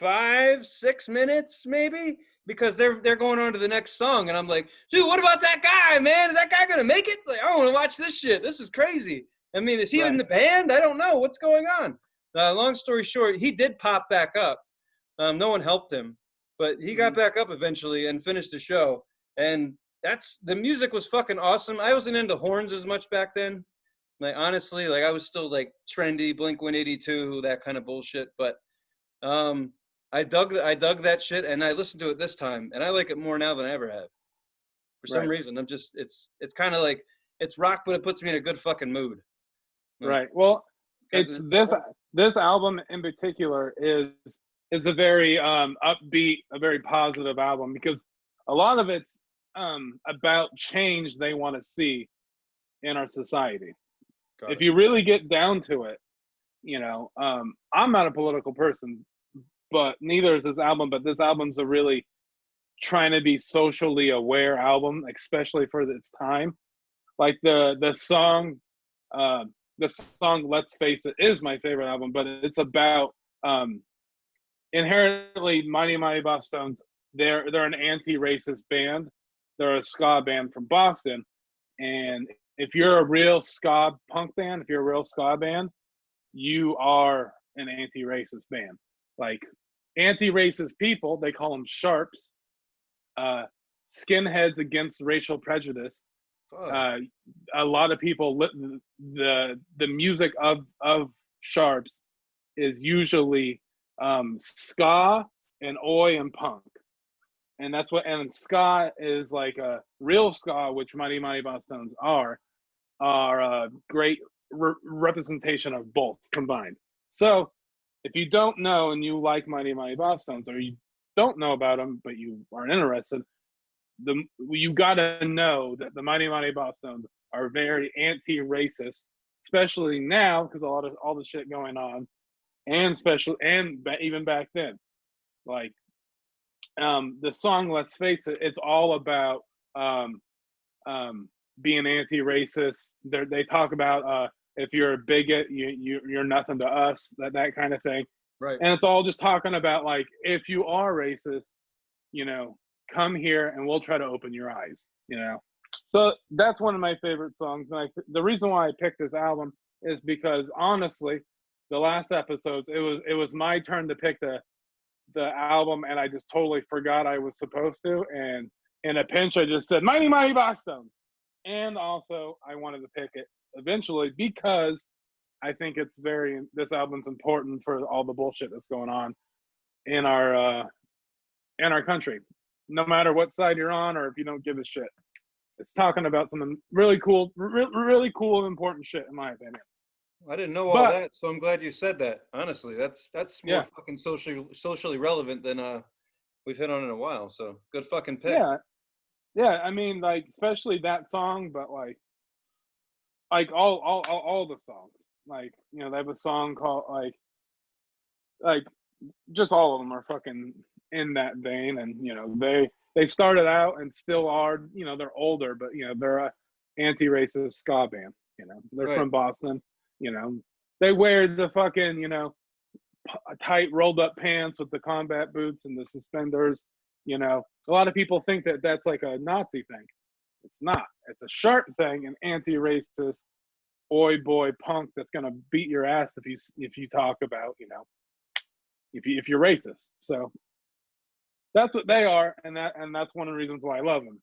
5-6 minutes maybe, because they're going on to the next song, and I'm like, dude, what about that guy, man? Is that guy gonna make it? Like, I want to watch this shit. This is crazy. I mean, is he in the band? I don't know what's going on. Long story short, he did pop back up. No one helped him, but he got back up eventually and finished the show. And the music was fucking awesome. I wasn't into horns as much back then. Like, honestly, like I was still like trendy Blink 182, that kind of bullshit. But I dug that shit, and I listened to it this time, and I like it more now than I ever have. For some reason, it's kind of like, it's rock, but it puts me in a good fucking mood. Right. Well, it's this album in particular is a very upbeat, a very positive album, because a lot of it's about change they want to see in our society. If you really get down to it, I'm not a political person, but neither is this album. But this album's a really trying to be socially aware album, especially for its time. Like the song "Let's Face It" is my favorite album, but it's about inherently Mighty Boss Tones. They're an anti-racist band. They're a ska band from Boston, and if you're a real ska punk band, if you're a real ska band, you are an anti-racist band. Like, anti-racist people, they call them sharps. Skinheads against racial prejudice. A lot of people, the music of sharps is usually ska and oi and punk, and that's what. And ska is like a real ska, which Mighty Boss Tones are a great representation of both combined. So if you don't know and you like Mighty Boss Tones, or you don't know about them but you are interested, you gotta know that the Mighty Boss Tones are very anti-racist, especially now because a lot of all the shit going on, and even back then. Like the song "Let's Face It," it's all about being anti-racist. They talk about if you're a bigot, you're nothing to us, that kind of thing. Right. And it's all just talking about, like, if you are racist, come here and we'll try to open your eyes. So So that's one of my favorite songs. And the reason why I picked this album is because honestly, the last episodes, it was my turn to pick the album, and I just totally forgot I was supposed to. And in a pinch, I just said Mighty Mighty Bosstones. And also, I wanted to pick it eventually because I think this album's important for all the bullshit that's going on in our country. No matter what side you're on, or if you don't give a shit, it's talking about something really cool, really cool, important shit, in my opinion. I didn't know all that, so I'm glad you said that. Honestly, that's more fucking socially relevant than we've hit on in a while. So good fucking pick. Yeah. I mean, like, especially that song, but like all the songs. Like, you know, they have a song called like just all of them are fucking in that vein. And you know, they started out and still are. You know, they're older, but you know, they're a anti-racist ska band. You know, they're from Boston. You know, they wear the fucking, you know, tight rolled up pants with the combat boots and the suspenders. You know, a lot of people think that that's like a Nazi thing. It's not. It's a sharp thing, an anti-racist, oi boy punk that's gonna beat your ass if you talk about, you know, if you're racist. So that's what they are, and that's one of the reasons why I love them.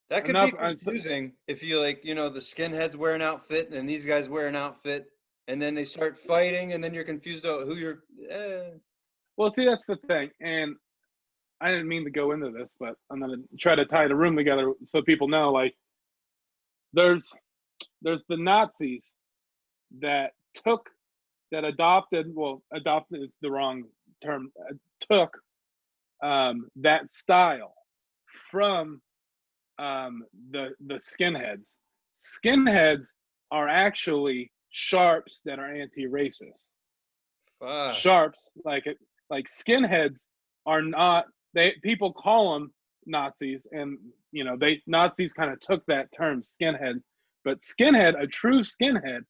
That could be confusing if you, like, you know, the skinheads wear an outfit and these guys wear an outfit, and then they start fighting, and then you're confused about who you're. Well, see, that's the thing, and I didn't mean to go into this, but I'm gonna try to tie the room together so people know. Like, there's the Nazis that adopted is the wrong term. Took that style from the skinheads. Skinheads are actually sharps that are anti-racist. Sharps, like skinheads are not. People call them Nazis, and you know, Nazis kind of took that term skinhead. But skinhead, a true skinhead,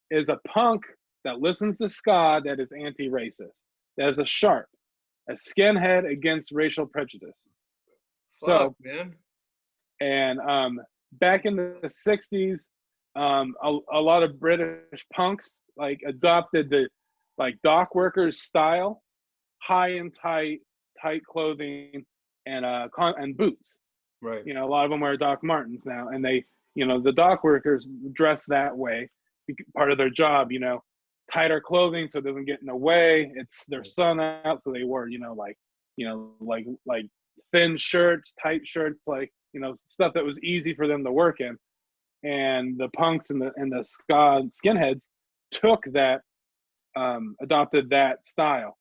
is a punk that listens to ska that is anti-racist. That is a sharp, a skinhead against racial prejudice. So, man. And back in the 60s, a lot of British punks like adopted the like dock workers style, high and tight clothing and boots. Right. You know, a lot of them wear Doc Martens now, and they, you know, the dock workers dress that way, part of their job. You know, tighter clothing so it doesn't get in the way. It's their sun out, so they wore, you know, like thin shirts, tight shirts, like, you know, stuff that was easy for them to work in. And the punks and the ska skinheads took that, adopted that style.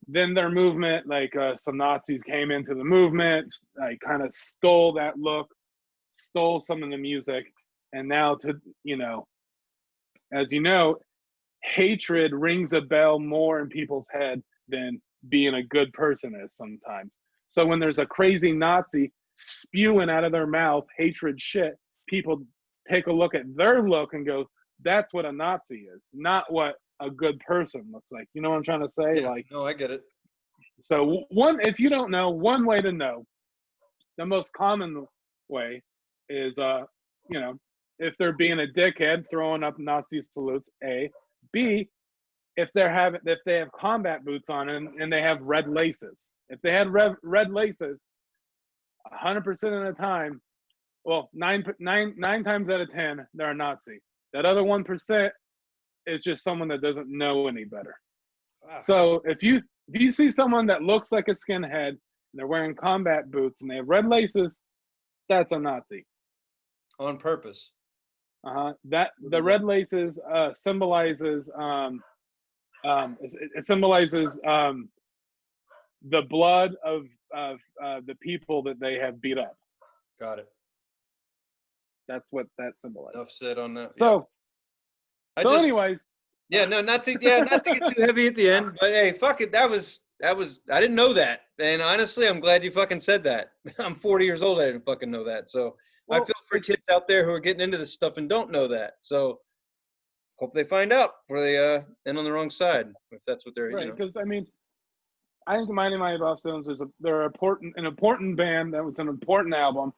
Then their movement, like some Nazis came into the movement, like kind of stole that look, stole some of the music, and now you know, as you know, hatred rings a bell more in people's head than being a good person is sometimes. So when there's a crazy Nazi spewing out of their mouth hatred shit, people take a look at their look and go, that's what a Nazi is, not what a good person looks like. You know what I'm trying to say? Yeah, like, no, I get it. So if you don't know, one way to know, the most common way is, you know, if they're being a dickhead, throwing up Nazi salutes, A. B, if they have combat boots on and they have red laces. If they had red laces, 100% of the time, well, nine times out of 10, they're a Nazi. That other 1% is just someone that doesn't know any better. Wow. So if you see someone that looks like a skinhead and they're wearing combat boots and they have red laces, that's a Nazi. On purpose. That the red laces symbolizes it symbolizes the blood of the people that they have beat up. Got it. That's what that symbolizes. Enough said on that. So, yeah. Anyways. Yeah, no, not to get too heavy at the end, but hey, fuck it. That was I didn't know that. And honestly, I'm glad you fucking said that. I'm 40 years old. I didn't fucking know that. So I feel for kids out there who are getting into this stuff and don't know that. So hope they find out before they end on the wrong side, if that's what they're, right. You know. Because I mean, I think Mighty Mighty Bosstones they're an important band. That was an important album.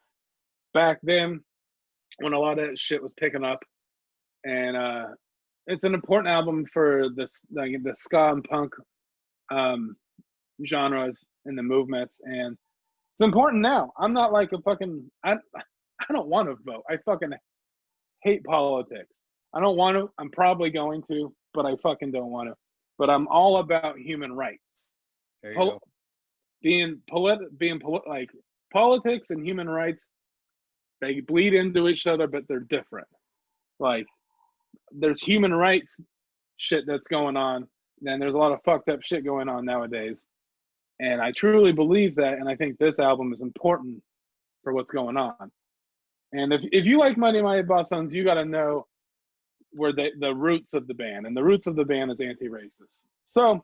back then when a lot of that shit was picking up, and it's an important album for this like the ska and punk genres and the movements, and it's important now. I'm not like a fucking I don't want to vote. I fucking hate politics. I don't want to. I'm probably going to, but I fucking don't want to. But I'm all about human rights. There you go. Like politics and human rights, they bleed into each other, but they're different. Like there's human rights shit that's going on, and there's a lot of fucked up shit going on nowadays. And I truly believe that, and I think this album is important for what's going on. And if you like Mighty Mighty Bosstones, you got to know where the roots of the band, and the roots of the band is anti-racist. So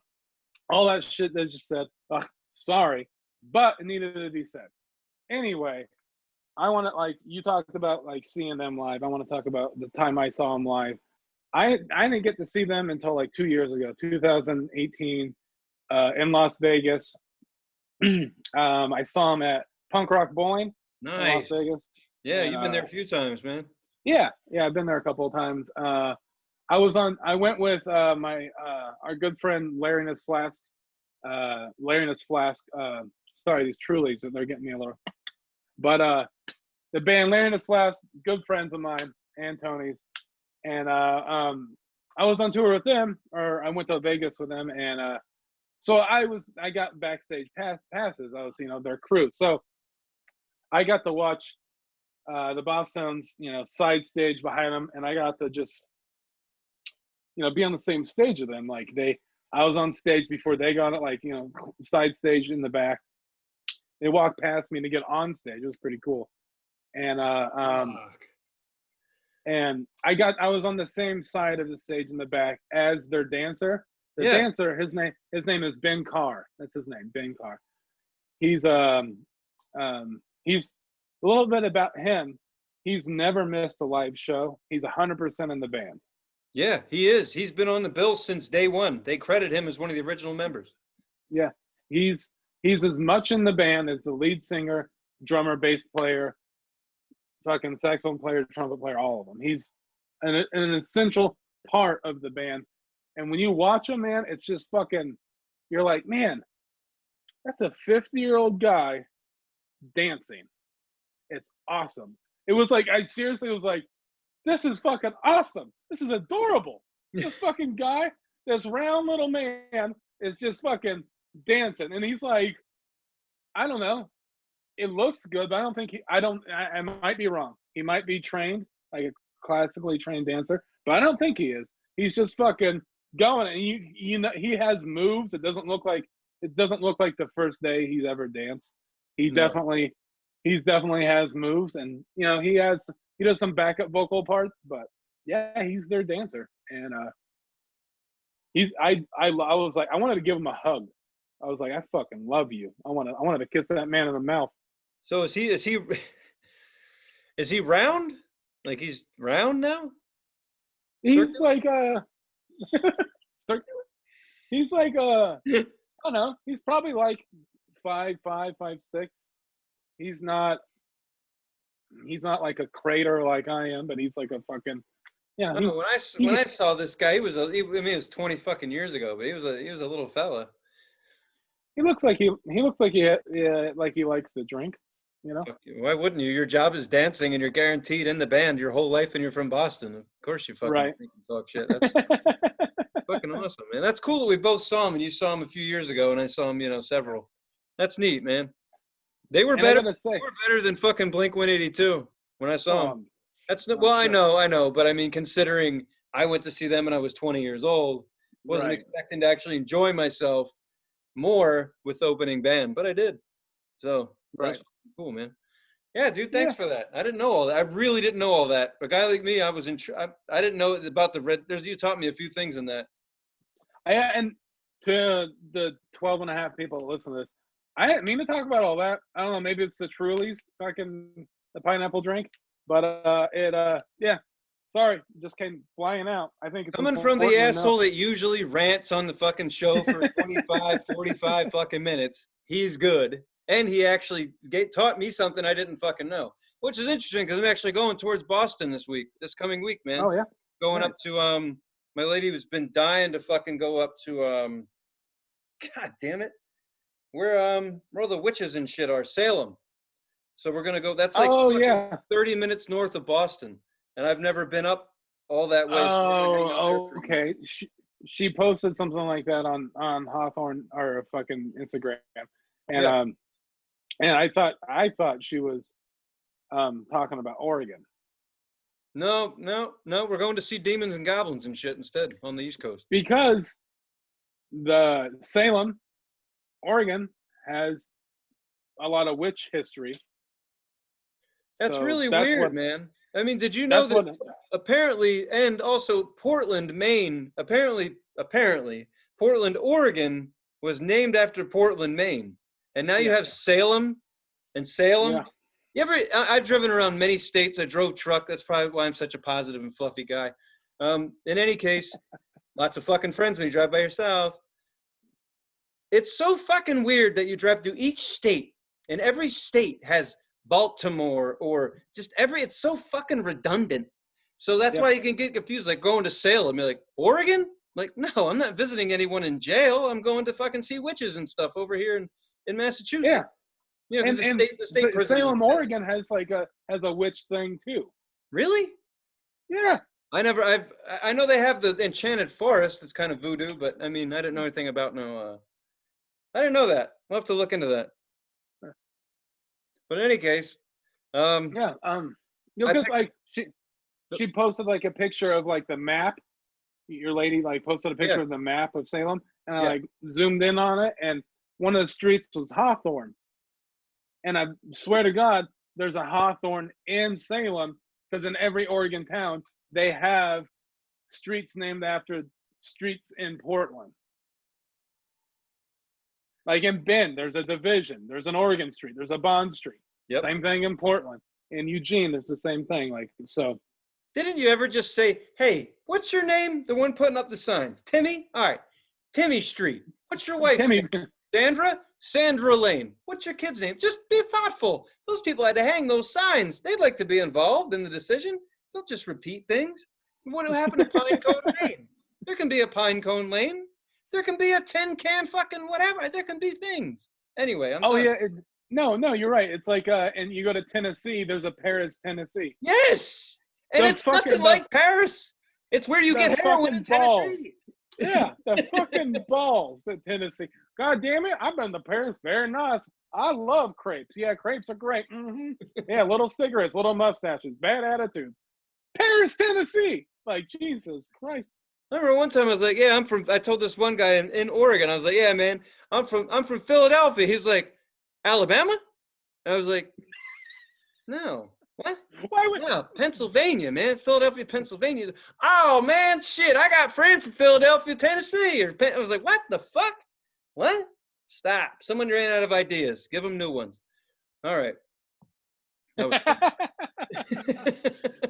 all that shit they just said, sorry, but it needed to be said. Anyway, I want to, like, you talked about like seeing them live. I want to talk about the time I saw them live. I didn't get to see them until like 2 years ago, 2018, in Las Vegas. I saw them at Punk Rock Bowling in Las Vegas. Yeah, you've been there a few times, man. Yeah, I've been there a couple of times. I went with my our good friend Larry Ness Flask. Sorry, these Trulies, they're getting me a little. But the band Larry Ness Flask, good friends of mine, and Tony's, and I was on tour with them, or I went to Vegas with them, and so I got backstage passes. I was, their crew, so I got to watch the Bosstones, side stage behind them, and I got to just, be on the same stage with them. Like I was on stage before they got it, like, side stage in the back. They walked past me to get on stage. It was pretty cool. And and I was on the same side of the stage in the back as their dancer. The dancer, his name is Ben Carr. That's his name, Ben Carr. He's a little bit about him. He's never missed a live show. He's 100% in the band. Yeah, he is. He's been on the bill since day one. They credit him as one of the original members. Yeah, he's as much in the band as the lead singer, drummer, bass player, fucking saxophone player, trumpet player, all of them. He's an essential part of the band. And when you watch him, man, it's just fucking, you're like, man, that's a 50-year-old guy dancing. It's awesome. It was like, I seriously was like, this is fucking awesome. This is adorable. This fucking guy, this round little man is just fucking dancing. And he's like, I don't know. It looks good, but I don't think I might be wrong. He might be trained, like a classically trained dancer, but I don't think he is. He's just fucking going. And he has moves. It doesn't look like the first day he's ever danced. He definitely has moves, and he does some backup vocal parts, but yeah, he's their dancer. And I was like, I wanted to give him a hug. I was like, I fucking love you. I wanted to kiss that man in the mouth. So is he round? Like he's round now? He's like circular. He's like I don't know. He's probably like 5'5", 5'6". He's not like a crater like I am, but he's like a fucking when I saw this guy, it was 20 fucking years ago, but he was a little fella. He looks like he likes to drink, Why wouldn't you? Your job is dancing, and you're guaranteed in the band your whole life, and you're from Boston. Of course you fucking talk shit. That's fucking awesome, man. That's cool that we both saw him, and you saw him a few years ago, and I saw him, several. That's neat, man. They were better. They were better than fucking Blink-182 when I saw them. I know, but I mean, considering I went to see them when I was 20 years old, wasn't expecting to actually enjoy myself more with opening band, but I did. So that's cool, man. Yeah, dude, thanks for that. I didn't know all that. I really didn't know all that. A guy like me, I didn't know about the red. You taught me a few things in that. And to the 12 and a half people that listen to this, I didn't mean to talk about all that. I don't know. Maybe it's the Trulies, fucking the pineapple drink. But sorry, just came flying out. I think it's coming from the asshole that usually rants on the fucking show for 25, 45 fucking minutes. He's good, and he actually taught me something I didn't fucking know. which is interesting because I'm actually going towards Boston this coming week, man. Oh yeah. Going Nice. up to my lady has been dying to fucking go up to God damn it, where all the witches and shit are, Salem. So we're gonna go. That's like Oh yeah. 30 minutes north of Boston, and I've never been up all that way. So we're gonna hang out there for a Okay. She posted something like that on Hawthorne or fucking Instagram, and Yeah. and I thought she was talking about Oregon. No, we're going to see demons and goblins and shit instead on the East Coast. Because the Salem, Oregon has a lot of witch history. That's So really that's weird, what- man. I mean, did you know That's that what apparently, and also Portland, Maine, apparently, Portland, Oregon was named after Portland, Maine. And now you Yeah. have Salem and Salem. Yeah. You ever, I've driven around many states. I drove truck. That's probably why I'm such a positive and fluffy guy. In any case, lots of fucking friends when you drive by yourself. It's so fucking weird that you drive through each state, and every state has Baltimore or just it's so fucking redundant. So that's Yeah. why you can get confused, like going to Salem. You're like, Oregon? Like, no, I'm not visiting anyone in jail. I'm going to fucking see witches and stuff over here in Massachusetts. Yeah. You know, because the state prison. Salem, Oregon has a witch thing too. Really? Yeah. I know they have the Enchanted Forest. It's kind of voodoo, but I mean, I didn't know anything about I didn't know that. I'll have to look into that. But in any case, Yeah. Because like she posted like a picture of like the map. Your lady like posted a picture of the map of Salem, and I like zoomed in on it, and one of the streets was Hawthorne. And I swear to God, there's a Hawthorne in Salem, because in every Oregon town they have streets named after streets in Portland. Like in Bend, there's a Division, there's an Oregon Street, there's a Bond Street. Yep. Same thing in Portland. In Eugene, there's the same thing. Like, so. Didn't you ever just say, hey, what's your name? The one putting up the signs. Timmy? All right. Timmy Street. What's your wife's Timmy. name? Sandra? Sandra Lane. What's your kid's name? Just be thoughtful. Those people had to hang those signs. They'd like to be involved in the decision. Don't just repeat things. What happened to Pine Cone Lane? There can be a Pine Cone Lane. There can be a tin can fucking whatever. There can be things. Anyway, I'm done. Yeah. No, you're right. It's like, and you go to Tennessee, there's a Paris, Tennessee. Yes. And it's nothing like Paris. It's where you get heroin in Tennessee. Yeah, the fucking balls at Tennessee. God damn it, I've been to Paris. Very nice. I love crepes. Yeah, crepes are great. Mm-hmm. Yeah, little cigarettes, little mustaches, bad attitudes. Paris, Tennessee. Like, Jesus Christ. I remember one time I was like, yeah, I told this one guy in Oregon, I was like, yeah, man, I'm from Philadelphia. He's like, Alabama? I was like, no. What? Why would? No, Pennsylvania, man. Philadelphia, Pennsylvania. Oh, man, shit. I got friends from Philadelphia, Tennessee. I was like, what the fuck? What? Stop. Someone ran out of ideas. Give them new ones. All right. That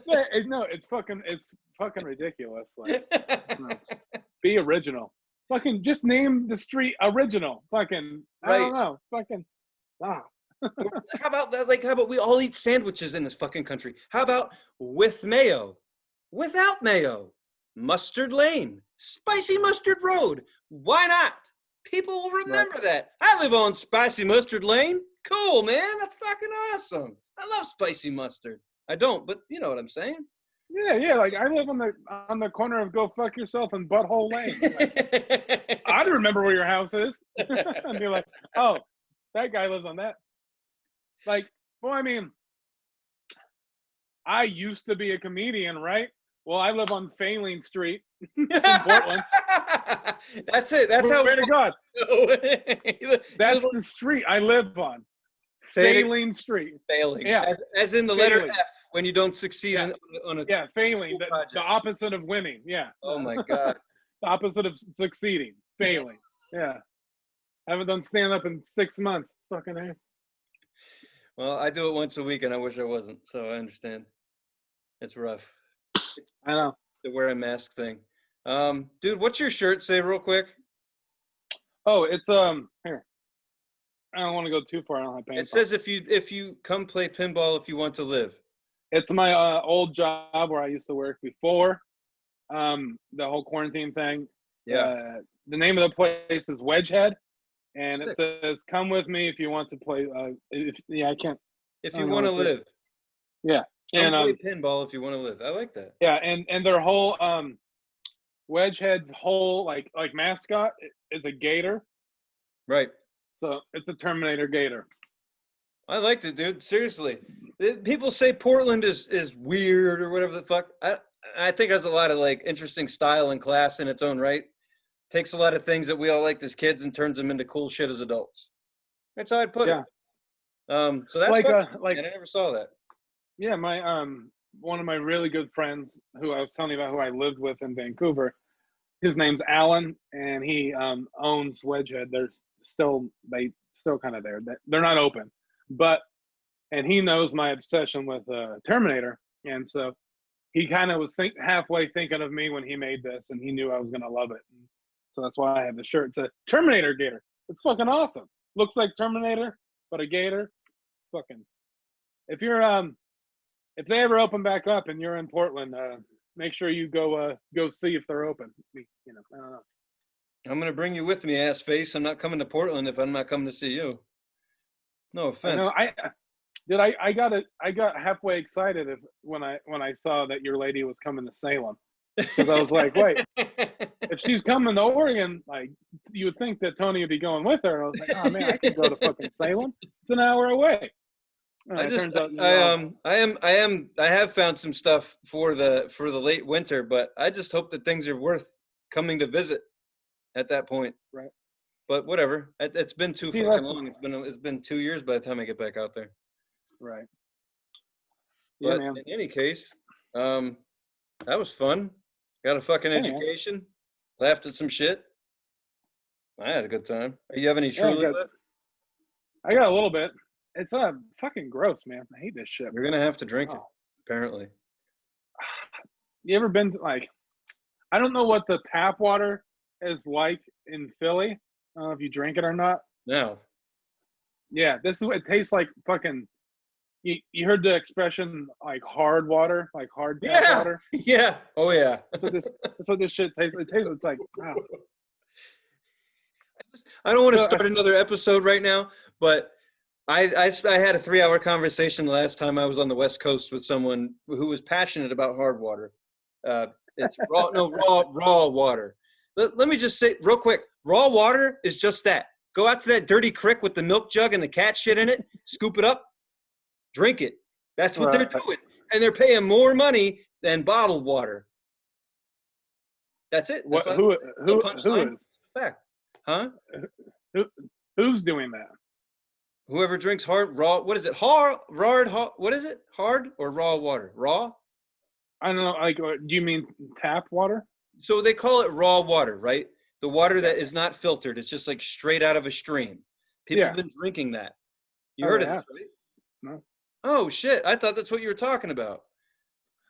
was No, it's fucking ridiculous. Like, be original. Fucking just name the street original. Fucking, I don't know. Fucking, wow. How about that? Like, how about we all eat sandwiches in this fucking country? How about with mayo, without mayo, mustard lane, spicy mustard road? Why not? People will remember that. I live on spicy mustard lane. Cool, man. That's fucking awesome. I love spicy mustard. I don't, but you know what I'm saying. Yeah. Like I live on the corner of Go Fuck Yourself and Butthole Lane. Like, I'd remember where your house is. And be like, oh, that guy lives on that. Like, well, I mean, I used to be a comedian, right? Well, I live on Failing Street in Portland. That's it. That's how. Swear to God. That's the street I live on. Failing Street. Failing. Yeah. As in the letter F when you don't succeed on a. Yeah, failing. The opposite of winning. Yeah. Oh my God. The opposite of succeeding. Failing. Yeah. Haven't done stand up in 6 months. Fucking A. Well, I do it once a week and I wish I wasn't, so I understand. It's rough. I know. The wear a mask thing. Dude, what's your shirt say real quick? Oh, it's here. I don't want to go too far. I don't have pants. It says if you come play pinball if you want to live. It's my old job where I used to work before the whole quarantine thing. Yeah. The name of the place is Wedgehead, and Sick. it says, "Come with me if you want to play." I can't. If I you don't know want to what it- live. Yeah, Come and play pinball if you want to live. I like that. yeah, and their whole Wedgehead's whole like mascot is a gator. Right. So it's a Terminator gator. I liked it, dude. Seriously. People say Portland is weird or whatever the fuck. I think it has a lot of like interesting style and class in its own right. Takes a lot of things that we all liked as kids and turns them into cool shit as adults. That's how I'd put it. So that's Like fun, like and I never saw that. yeah, my one of my really good friends who I was telling you about who I lived with in Vancouver, his name's Alan, and he owns Wedgehead. They still kind of there. They're not open, and he knows my obsession with Terminator, and so he kind of was halfway thinking of me when he made this, and he knew I was gonna love it. And so that's why I have the shirt. It's a Terminator gator. It's fucking awesome. Looks like Terminator, but a gator. It's fucking. If you're if they ever open back up and you're in Portland, make sure you go see if they're open. You know, I don't know. I'm gonna bring you with me, ass face. I'm not coming to Portland if I'm not coming to see you. No offense. I got halfway excited when I saw that your lady was coming to Salem, because I was like, wait, if she's coming to Oregon, like you would think that Tony would be going with her. And I was like, oh man, I could go to fucking Salem. It's an hour away. I have found some stuff for the late winter, but I just hope that things are worth coming to visit at that point. Right. But whatever. It's been too fucking long. It's been 2 years by the time I get back out there. Right. But yeah, man. in any case, that was fun. Got a fucking education. Laughed at some shit. I had a good time. You have any Truly left? I got a little bit. It's fucking gross, man. I hate this shit. You're gonna have to drink it, apparently. You ever been to, like, I don't know what the tap water is like in Philly. I don't know if you drink it or not. No. Yeah, this is what it tastes like. Fucking. You heard the expression like hard water, like hard tap water? Yeah. Oh yeah. That's what this shit tastes. It's like, wow. I don't want to start another episode right now, but I had a 3-hour conversation the last time I was on the West Coast with someone who was passionate about hard water. It's raw water. Let me just say real quick, raw water is just that. Go out to that dirty creek with the milk jug and the cat shit in it, scoop it up, drink it. That's what they're doing. And they're paying more money than bottled water. That's it. That's who is? Fact. Huh? Who's doing that? Whoever drinks raw, what is it? What is it? Hard or raw water? Raw? I don't know. Like, do you mean tap water? So they call it raw water, right? The water that is not filtered. It's just like straight out of a stream. People have been drinking that. You heard of this, right? No. Oh, shit. I thought that's what you were talking about.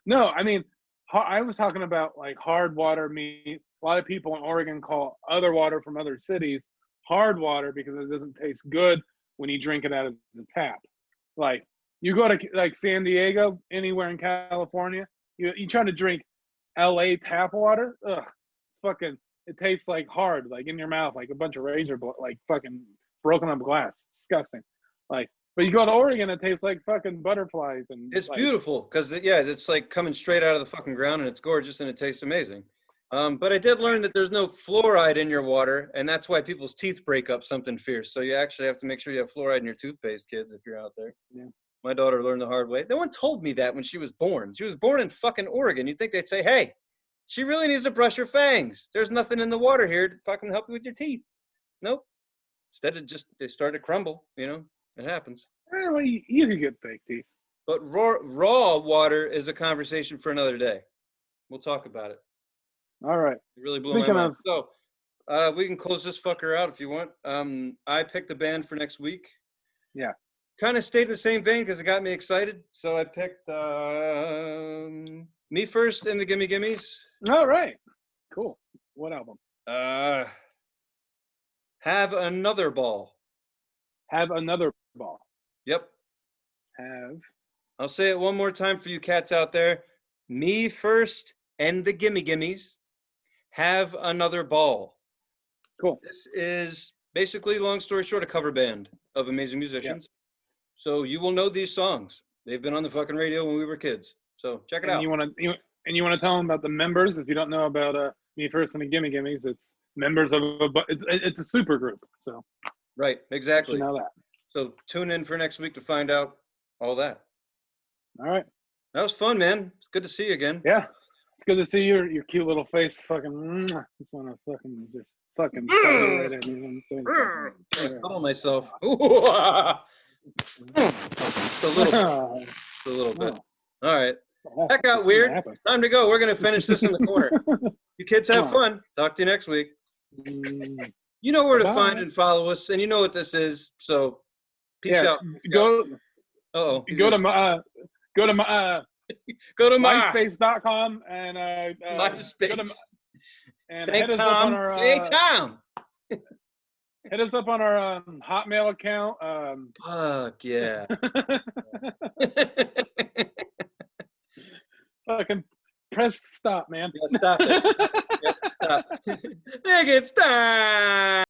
No, I mean, I was talking about like hard water. A lot of people in Oregon call other water from other cities hard water because it doesn't taste good when you drink it out of the tap. Like, you go to like San Diego, anywhere in California, you try to drink LA tap water, it tastes like hard, like in your mouth, like a bunch of like fucking broken up glass. Disgusting. Like, but you go to Oregon, it tastes like fucking butterflies. And it's beautiful because it's like coming straight out of the fucking ground and it's gorgeous and it tastes amazing. But I did learn that there's no fluoride in your water, and that's why people's teeth break up something fierce. So you actually have to make sure you have fluoride in your toothpaste, kids, if you're out there. Yeah. My daughter learned the hard way. No one told me that when she was born. She was born in fucking Oregon. You'd think they'd say, hey, she really needs to brush her fangs. There's nothing in the water here to fucking help you with your teeth. Nope. Instead of they started to crumble, It happens. Well, you can get fake teeth. But raw water is a conversation for another day. We'll talk about it. All right. It really blew my mind. So we can close this fucker out if you want. I picked a band for next week. Yeah. Kind of stayed the same vein because it got me excited. So I picked Me First and the Gimme Gimmes. All right. Cool. What album? Have Another Ball. Have another ball. Yep. Have. I'll say it one more time for you cats out there. Me first and the Gimme Gimmes. Have another ball. Cool. This is basically, long story short, a cover band of amazing musicians. Yep. So you will know these songs. They've been on the fucking radio when we were kids. So check it out. You want to tell them about the members if you don't know about Me First and the Gimme Gimmes. It's members of it's a super group. So. Right. Exactly. You know that. So tune in for next week to find out all that. All right. That was fun, man. It's good to see you again. Yeah. It's good to see your cute little face. Fucking. Just want to fucking right at me. Hold on myself. Just a little bit. All right. That got weird. Time to go. We're going to finish this in the corner. You kids have fun. Talk to you next week. You know where to find and follow us, and you know what this is. So, peace out. Go to MySpace.com and MySpace. And hit us up on our hit us up on our Hotmail account. Fuck yeah. Fucking press stop, man. Yeah, stop it. Stop. Make it stop.